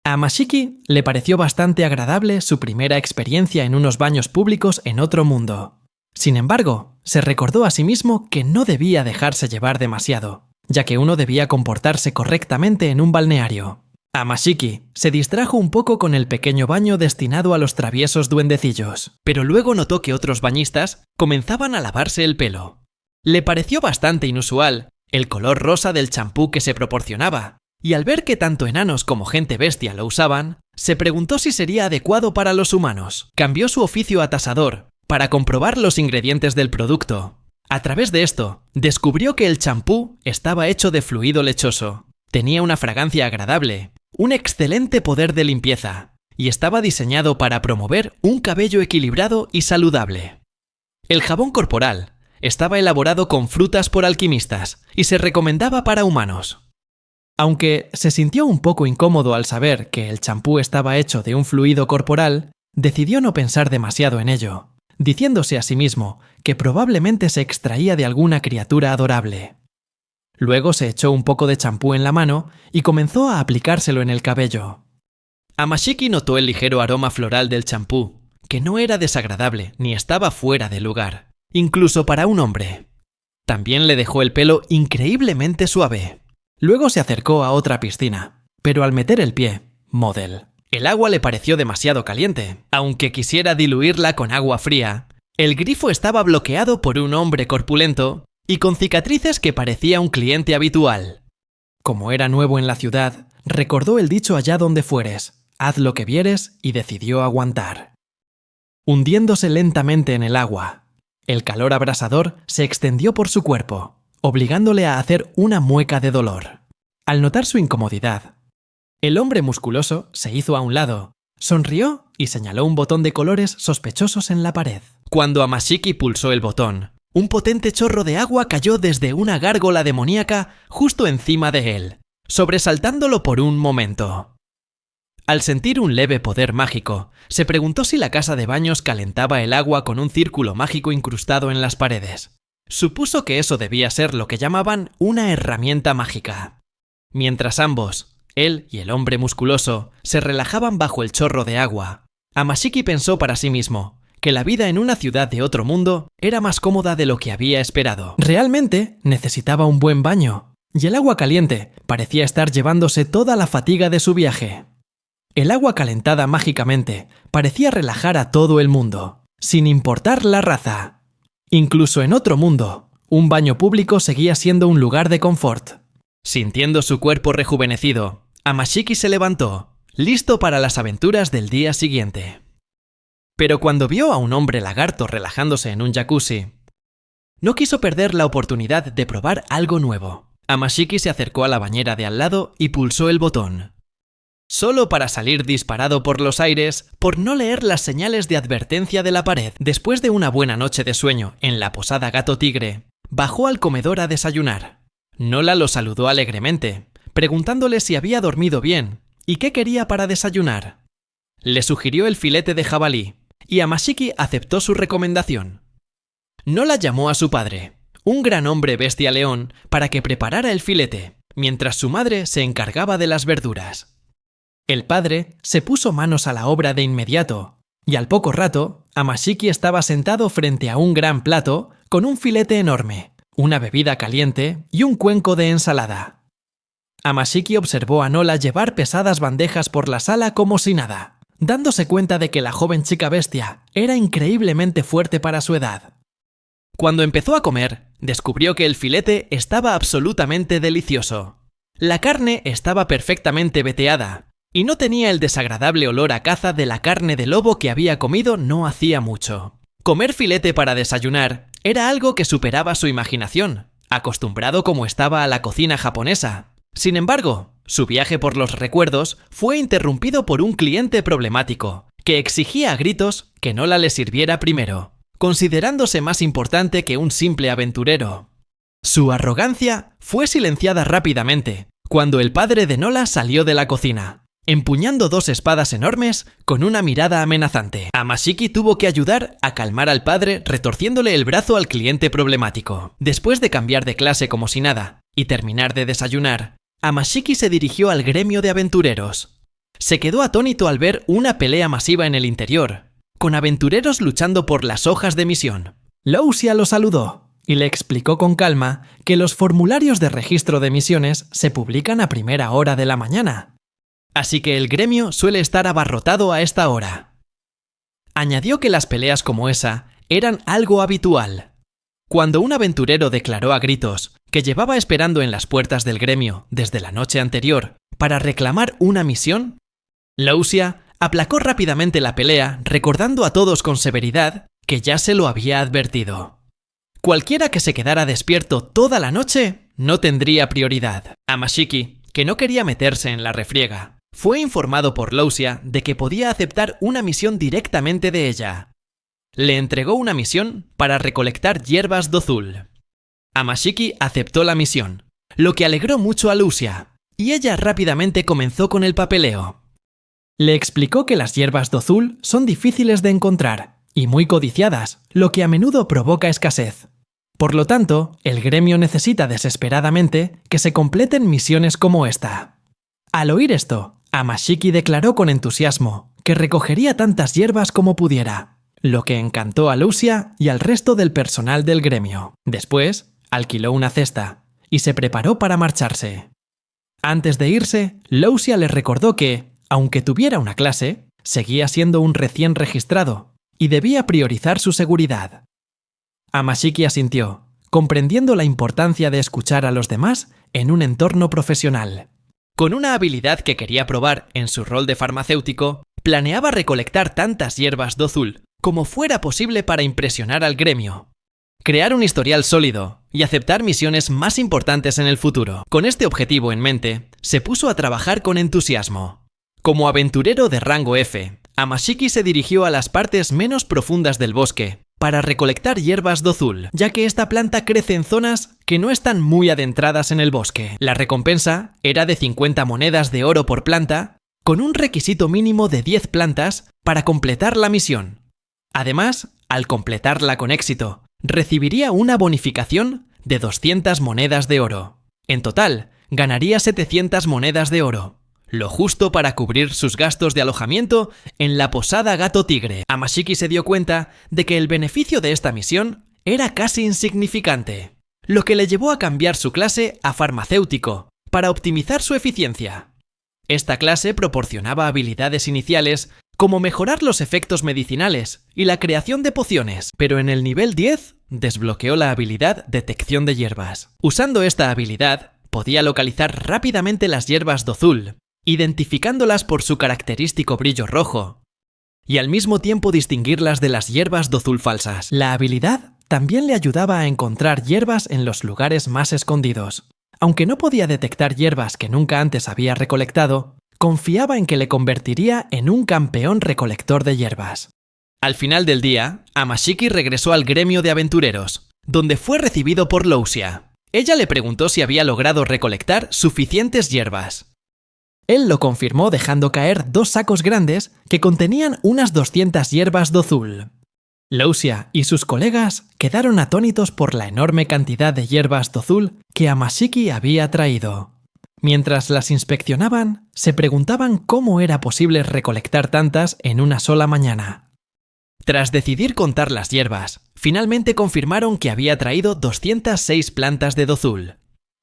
A Amashiki le pareció bastante agradable su primera experiencia en unos baños públicos en otro mundo. Sin embargo, se recordó a sí mismo que no debía dejarse llevar demasiado, ya que uno debía comportarse correctamente en un balneario. Amashiki se distrajo un poco con el pequeño baño destinado a los traviesos duendecillos, pero luego notó que otros bañistas comenzaban a lavarse el pelo. Le pareció bastante inusual el color rosa del champú que se proporcionaba, y al ver que tanto enanos como gente bestia lo usaban, se preguntó si sería adecuado para los humanos. Cambió su oficio a tasador para comprobar los ingredientes del producto. A través de esto, descubrió que el champú estaba hecho de fluido lechoso, tenía una fragancia agradable, un excelente poder de limpieza, y estaba diseñado para promover un cabello equilibrado y saludable. El jabón corporal estaba elaborado con frutas por alquimistas y se recomendaba para humanos. Aunque se sintió un poco incómodo al saber que el champú estaba hecho de un fluido corporal, decidió no pensar demasiado en ello, diciéndose a sí mismo que probablemente se extraía de alguna criatura adorable. Luego se echó un poco de champú en la mano y comenzó a aplicárselo en el cabello. Amashiki notó el ligero aroma floral del champú, que no era desagradable ni estaba fuera de lugar, incluso para un hombre. También le dejó el pelo increíblemente suave. Luego se acercó a otra piscina, pero al meter el pie, Model. El agua le pareció demasiado caliente. Aunque quisiera diluirla con agua fría, el grifo estaba bloqueado por un hombre corpulento y con cicatrices que parecía un cliente habitual. Como era nuevo en la ciudad, recordó el dicho allá donde fueres, haz lo que vieres, y decidió aguantar. Hundiéndose lentamente en el agua, el calor abrasador se extendió por su cuerpo, obligándole a hacer una mueca de dolor. Al notar su incomodidad, el hombre musculoso se hizo a un lado, sonrió y señaló un botón de colores sospechosos en la pared. Cuando Amashiki pulsó el botón, un potente chorro de agua cayó desde una gárgola demoníaca justo encima de él, sobresaltándolo por un momento. Al sentir un leve poder mágico, se preguntó si la casa de baños calentaba el agua con un círculo mágico incrustado en las paredes. Supuso que eso debía ser lo que llamaban una herramienta mágica. Mientras ambos, él y el hombre musculoso, se relajaban bajo el chorro de agua, Amashiki pensó para sí mismo que la vida en una ciudad de otro mundo era más cómoda de lo que había esperado. Realmente necesitaba un buen baño, y el agua caliente parecía estar llevándose toda la fatiga de su viaje. El agua calentada mágicamente parecía relajar a todo el mundo, sin importar la raza. Incluso en otro mundo, un baño público seguía siendo un lugar de confort. Sintiendo su cuerpo rejuvenecido, Amashiki se levantó, listo para las aventuras del día siguiente. Pero cuando vio a un hombre lagarto relajándose en un jacuzzi, no quiso perder la oportunidad de probar algo nuevo. Amashiki se acercó a la bañera de al lado y pulsó el botón. Solo para salir disparado por los aires por no leer las señales de advertencia de la pared. Después de una buena noche de sueño en la posada Gato Tigre, bajó al comedor a desayunar. Nola lo saludó alegremente, preguntándole si había dormido bien y qué quería para desayunar. Le sugirió el filete de jabalí, y Amashiki aceptó su recomendación. Nola llamó a su padre, un gran hombre bestia león, para que preparara el filete, mientras su madre se encargaba de las verduras. El padre se puso manos a la obra de inmediato, y al poco rato, Amashiki estaba sentado frente a un gran plato con un filete enorme, una bebida caliente y un cuenco de ensalada. Amashiki observó a Nola llevar pesadas bandejas por la sala como si nada, dándose cuenta de que la joven chica bestia era increíblemente fuerte para su edad. Cuando empezó a comer, descubrió que el filete estaba absolutamente delicioso. La carne estaba perfectamente veteada, y no tenía el desagradable olor a caza de la carne de lobo que había comido no hacía mucho. Comer filete para desayunar era algo que superaba su imaginación, acostumbrado como estaba a la cocina japonesa. Sin embargo, su viaje por los recuerdos fue interrumpido por un cliente problemático, que exigía a gritos que Nola le sirviera primero, considerándose más importante que un simple aventurero. Su arrogancia fue silenciada rápidamente cuando el padre de Nola salió de la cocina, empuñando dos espadas enormes con una mirada amenazante. Amashiki tuvo que ayudar a calmar al padre retorciéndole el brazo al cliente problemático. Después de cambiar de clase como si nada y terminar de desayunar, Amashiki se dirigió al gremio de aventureros. Se quedó atónito al ver una pelea masiva en el interior, con aventureros luchando por las hojas de misión. Lousia lo saludó y le explicó con calma que los formularios de registro de misiones se publican a primera hora de la mañana, así que el gremio suele estar abarrotado a esta hora. Añadió que las peleas como esa eran algo habitual. Cuando un aventurero declaró a gritos que llevaba esperando en las puertas del gremio desde la noche anterior para reclamar una misión, Lousia aplacó rápidamente la pelea, recordando a todos con severidad que ya se lo había advertido. Cualquiera que se quedara despierto toda la noche no tendría prioridad. Amashiki, que no quería meterse en la refriega, fue informado por Lousia de que podía aceptar una misión directamente de ella. Le entregó una misión para recolectar hierbas dozul. Amashiki aceptó la misión, lo que alegró mucho a Lousia, y ella rápidamente comenzó con el papeleo. Le explicó que las hierbas dozul son difíciles de encontrar y muy codiciadas, lo que a menudo provoca escasez. Por lo tanto, el gremio necesita desesperadamente que se completen misiones como esta. Al oír esto, Amashiki declaró con entusiasmo que recogería tantas hierbas como pudiera, lo que encantó a Lousia y al resto del personal del gremio. Después, alquiló una cesta y se preparó para marcharse. Antes de irse, Lousia le recordó que, aunque tuviera una clase, seguía siendo un recién registrado y debía priorizar su seguridad. Amashiki asintió, comprendiendo la importancia de escuchar a los demás en un entorno profesional. Con una habilidad que quería probar en su rol de farmacéutico, planeaba recolectar tantas hierbas dozul como fuera posible para impresionar al gremio, crear un historial sólido y aceptar misiones más importantes en el futuro. Con este objetivo en mente, se puso a trabajar con entusiasmo. Como aventurero de rango F, Amashiki se dirigió a las partes menos profundas del bosque para recolectar hierbas dozul, ya que esta planta crece en zonas que no están muy adentradas en el bosque. La recompensa era de 50 monedas de oro por planta, con un requisito mínimo de 10 plantas para completar la misión. Además, al completarla con éxito, recibiría una bonificación de 200 monedas de oro. En total, ganaría 700 monedas de oro, lo justo para cubrir sus gastos de alojamiento en la posada Gato Tigre. Amashiki se dio cuenta de que el beneficio de esta misión era casi insignificante, lo que le llevó a cambiar su clase a farmacéutico para optimizar su eficiencia. Esta clase proporcionaba habilidades iniciales como mejorar los efectos medicinales y la creación de pociones, pero en el nivel 10 desbloqueó la habilidad Detección de hierbas. Usando esta habilidad, podía localizar rápidamente las hierbas dozul, identificándolas por su característico brillo rojo, y al mismo tiempo distinguirlas de las hierbas dozul falsas. La habilidad también le ayudaba a encontrar hierbas en los lugares más escondidos. Aunque no podía detectar hierbas que nunca antes había recolectado, confiaba en que le convertiría en un campeón recolector de hierbas. Al final del día, Amashiki regresó al gremio de aventureros, donde fue recibido por Lousia. Ella le preguntó si había logrado recolectar suficientes hierbas. Él lo confirmó dejando caer 2 sacos grandes que contenían unas 200 hierbas dozul. Lousia y sus colegas quedaron atónitos por la enorme cantidad de hierbas dozul que Amashiki había traído. Mientras las inspeccionaban, se preguntaban cómo era posible recolectar tantas en una sola mañana. Tras decidir contar las hierbas, finalmente confirmaron que había traído 206 plantas de dozul.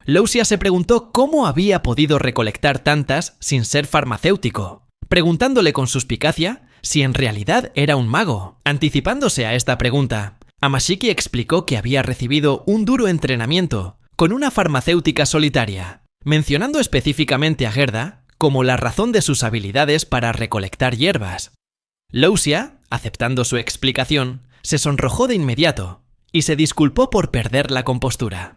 Lousia se preguntó cómo había podido recolectar tantas sin ser farmacéutico, preguntándole con suspicacia si en realidad era un mago. Anticipándose a esta pregunta, Amashiki explicó que había recibido un duro entrenamiento con una farmacéutica solitaria, mencionando específicamente a Gerda como la razón de sus habilidades para recolectar hierbas. Lousia, aceptando su explicación, se sonrojó de inmediato y se disculpó por perder la compostura.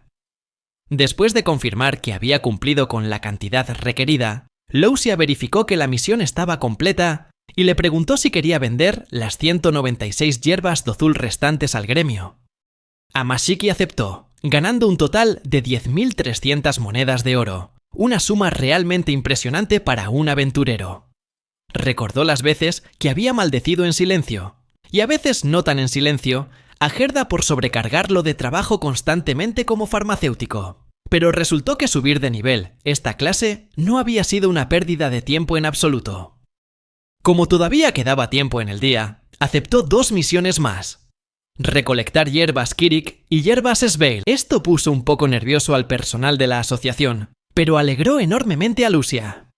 Después de confirmar que había cumplido con la cantidad requerida, Lousia verificó que la misión estaba completa y le preguntó si quería vender las 196 hierbas dozul restantes al gremio. Amashiki aceptó, ganando un total de 10.300 monedas de oro, una suma realmente impresionante para un aventurero. Recordó las veces que había maldecido en silencio, y a veces no tan en silencio, a Gerda por sobrecargarlo de trabajo constantemente como farmacéutico. Pero resultó que subir de nivel esta clase no había sido una pérdida de tiempo en absoluto. Como todavía quedaba tiempo en el día, aceptó 2 misiones más: recolectar hierbas Kirik y hierbas Sveil. Esto puso un poco nervioso al personal de la asociación, pero alegró enormemente a Lousia.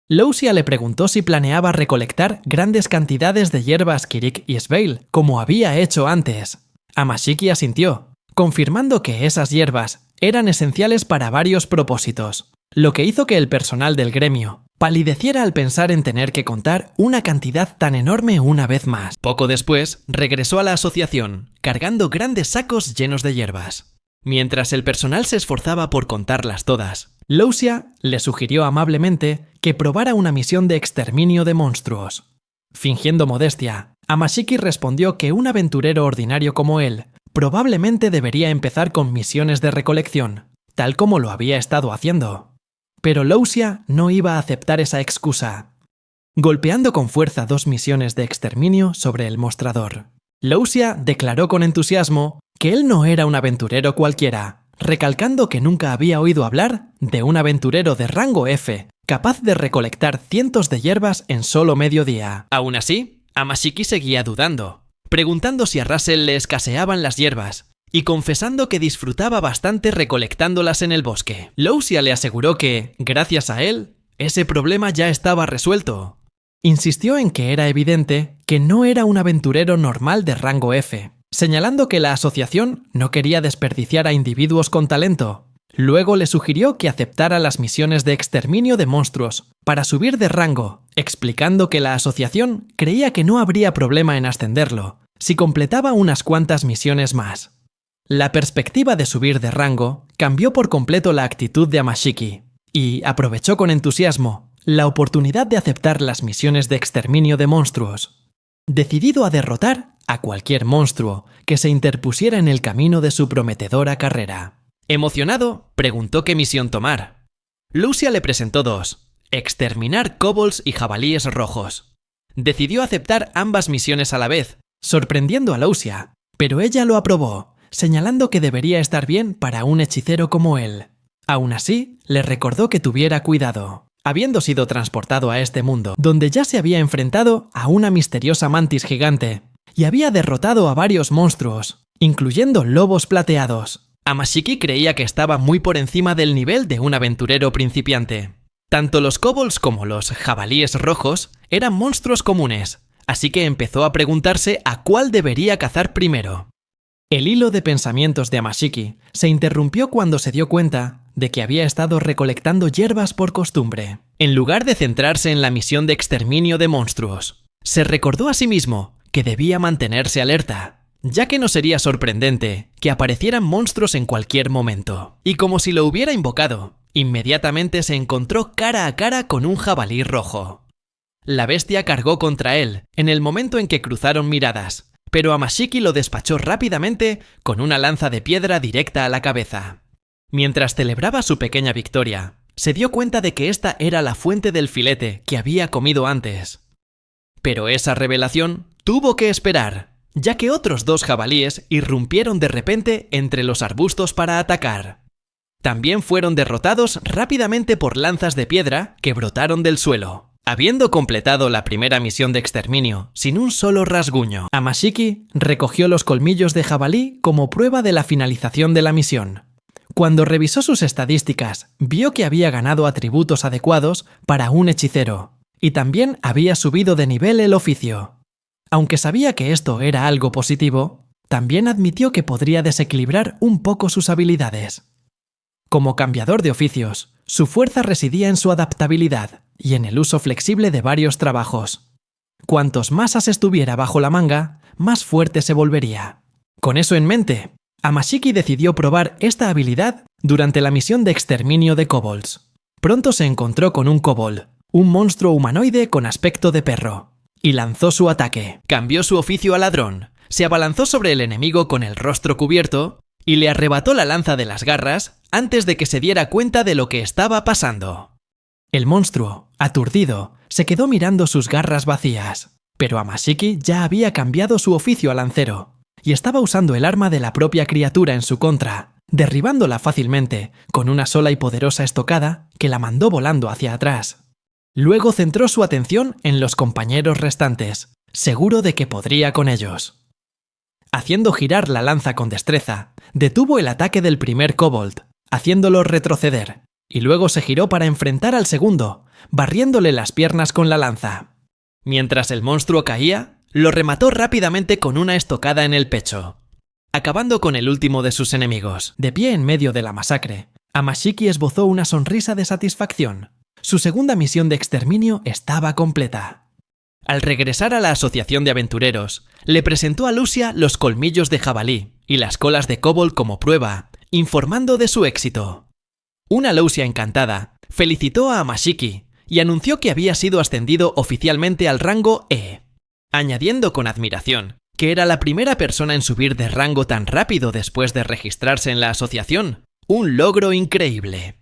Lousia le preguntó si planeaba recolectar grandes cantidades de hierbas Kirik y Sveil, como había hecho antes. Amashiki asintió, confirmando que esas hierbas eran esenciales para varios propósitos, lo que hizo que el personal del gremio palideciera al pensar en tener que contar una cantidad tan enorme una vez más. Poco después, regresó a la asociación, cargando grandes sacos llenos de hierbas. Mientras el personal se esforzaba por contarlas todas, Lousia le sugirió amablemente que probara una misión de exterminio de monstruos. Fingiendo modestia, Amashiki respondió que un aventurero ordinario como él probablemente debería empezar con misiones de recolección, tal como lo había estado haciendo. Pero Lousia no iba a aceptar esa excusa, golpeando con fuerza 2 misiones de exterminio sobre el mostrador. Lousia declaró con entusiasmo que él no era un aventurero cualquiera, recalcando que nunca había oído hablar de un aventurero de rango F capaz de recolectar cientos de hierbas en solo medio día. Aún así, Amashiki seguía dudando, preguntando si a Russell le escaseaban las hierbas y confesando que disfrutaba bastante recolectándolas en el bosque. Lousia le aseguró que, gracias a él, ese problema ya estaba resuelto. Insistió en que era evidente que no era un aventurero normal de rango F, señalando que la asociación no quería desperdiciar a individuos con talento. Luego le sugirió que aceptara las misiones de exterminio de monstruos para subir de rango, explicando que la asociación creía que no habría problema en ascenderlo si completaba unas cuantas misiones más. La perspectiva de subir de rango cambió por completo la actitud de Amashiki y aprovechó con entusiasmo la oportunidad de aceptar las misiones de exterminio de monstruos, decidido a derrotar a cualquier monstruo que se interpusiera en el camino de su prometedora carrera. Emocionado, preguntó qué misión tomar. Lousia le presentó 2: exterminar kobolds y jabalíes rojos. Decidió aceptar ambas misiones a la vez, sorprendiendo a Lousia, pero ella lo aprobó, señalando que debería estar bien para un hechicero como él. Aún así, le recordó que tuviera cuidado, habiendo sido transportado a este mundo, donde ya se había enfrentado a una misteriosa mantis gigante y había derrotado a varios monstruos, incluyendo lobos plateados. Amashiki creía que estaba muy por encima del nivel de un aventurero principiante. Tanto los kobolds como los jabalíes rojos eran monstruos comunes, así que empezó a preguntarse a cuál debería cazar primero. El hilo de pensamientos de Amashiki se interrumpió cuando se dio cuenta de que había estado recolectando hierbas por costumbre, en lugar de centrarse en la misión de exterminio de monstruos. Se recordó a sí mismo que debía mantenerse alerta, ya que no sería sorprendente que aparecieran monstruos en cualquier momento. Y como si lo hubiera invocado, inmediatamente se encontró cara a cara con un jabalí rojo. La bestia cargó contra él en el momento en que cruzaron miradas, pero Amashiki lo despachó rápidamente con una lanza de piedra directa a la cabeza. Mientras celebraba su pequeña victoria, se dio cuenta de que esta era la fuente del filete que había comido antes. Pero esa revelación tuvo que esperar, ya que otros 2 jabalíes irrumpieron de repente entre los arbustos para atacar. También fueron derrotados rápidamente por lanzas de piedra que brotaron del suelo. Habiendo completado la primera misión de exterminio sin un solo rasguño, Amashiki recogió los colmillos de jabalí como prueba de la finalización de la misión. Cuando revisó sus estadísticas, vio que había ganado atributos adecuados para un hechicero, y también había subido de nivel el oficio. Aunque sabía que esto era algo positivo, también admitió que podría desequilibrar un poco sus habilidades. Como cambiador de oficios, su fuerza residía en su adaptabilidad y en el uso flexible de varios trabajos. Cuantos más as estuviera bajo la manga, más fuerte se volvería. Con eso en mente, Amashiki decidió probar esta habilidad durante la misión de exterminio de kobolds. Pronto se encontró con un kobold, un monstruo humanoide con aspecto de perro, y lanzó su ataque. Cambió su oficio a ladrón, se abalanzó sobre el enemigo con el rostro cubierto y le arrebató la lanza de las garras antes de que se diera cuenta de lo que estaba pasando. El monstruo, aturdido, se quedó mirando sus garras vacías, pero Amashiki ya había cambiado su oficio a lancero y estaba usando el arma de la propia criatura en su contra, derribándola fácilmente con una sola y poderosa estocada que la mandó volando hacia atrás. Luego centró su atención en los compañeros restantes, seguro de que podría con ellos. Haciendo girar la lanza con destreza, detuvo el ataque del primer kobold, haciéndolo retroceder, y luego se giró para enfrentar al segundo, barriéndole las piernas con la lanza. Mientras el monstruo caía, lo remató rápidamente con una estocada en el pecho. acabando con el último de sus enemigos. De pie en medio de la masacre, Amashiki esbozó una sonrisa de satisfacción. Su segunda misión de exterminio estaba completa. Al regresar a la asociación de aventureros, le presentó a Lucia los colmillos de jabalí y las colas de kobold como prueba, informando de su éxito. Una Lucia encantada felicitó a Amashiki y anunció que había sido ascendido oficialmente al rango E, añadiendo con admiración que era la primera persona en subir de rango tan rápido después de registrarse en la asociación. Un logro increíble.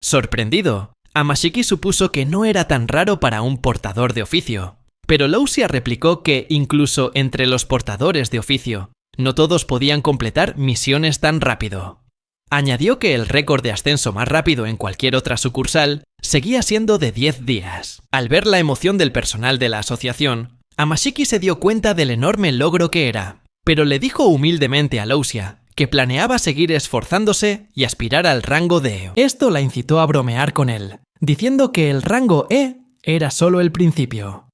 Sorprendido, Amashiki supuso que no era tan raro para un portador de oficio, pero Lucia replicó que incluso entre los portadores de oficio, no todos podían completar misiones tan rápido. Añadió que el récord de ascenso más rápido en cualquier otra sucursal seguía siendo de 10 días. Al ver la emoción del personal de la asociación, Amashiki se dio cuenta del enorme logro que era, pero le dijo humildemente a Lucia que planeaba seguir esforzándose y aspirar al rango de E. Esto la incitó a bromear con él, diciendo que el rango E era solo el principio.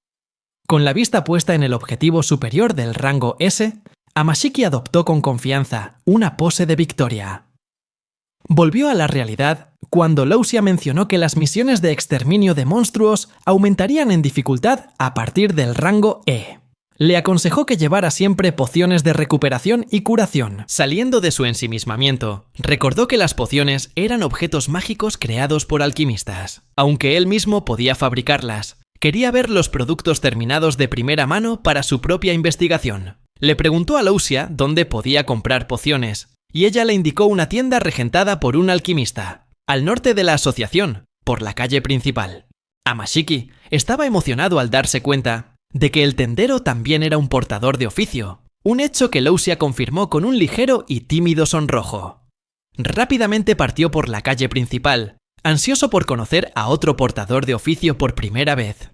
Con la vista puesta en el objetivo superior del rango S, Amashiki adoptó con confianza una pose de victoria. Volvió a la realidad cuando Lucia mencionó que las misiones de exterminio de monstruos aumentarían en dificultad a partir del rango E. Le aconsejó que llevara siempre pociones de recuperación y curación. Saliendo de su ensimismamiento, recordó que las pociones eran objetos mágicos creados por alquimistas. Aunque él mismo podía fabricarlas, quería ver los productos terminados de primera mano para su propia investigación. Le preguntó a Lucia dónde podía comprar pociones, y ella le indicó una tienda regentada por un alquimista, al norte de la asociación, por la calle principal. Amashiki estaba emocionado al darse cuenta de que el tendero también era un portador de oficio, un hecho que Lucia confirmó con un ligero y tímido sonrojo. Rápidamente partió por la calle principal, ansioso por conocer a otro portador de oficio por primera vez.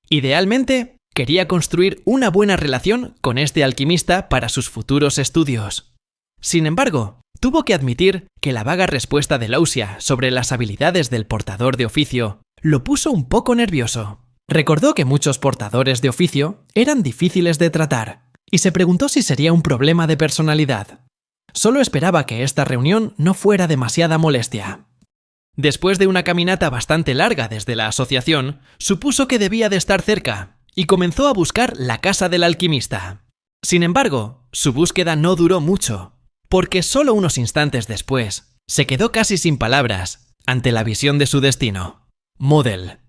Idealmente, quería construir una buena relación con este alquimista para sus futuros estudios. Sin embargo, tuvo que admitir que la vaga respuesta de Lucia sobre las habilidades del portador de oficio lo puso un poco nervioso. Recordó que muchos portadores de oficio eran difíciles de tratar y se preguntó si sería un problema de personalidad. Solo esperaba que esta reunión no fuera demasiada molestia. Después de una caminata bastante larga desde la asociación, supuso que debía de estar cerca y comenzó a buscar la casa del alquimista. Sin embargo, su búsqueda no duró mucho, porque solo unos instantes después se quedó casi sin palabras ante la visión de su destino. Model.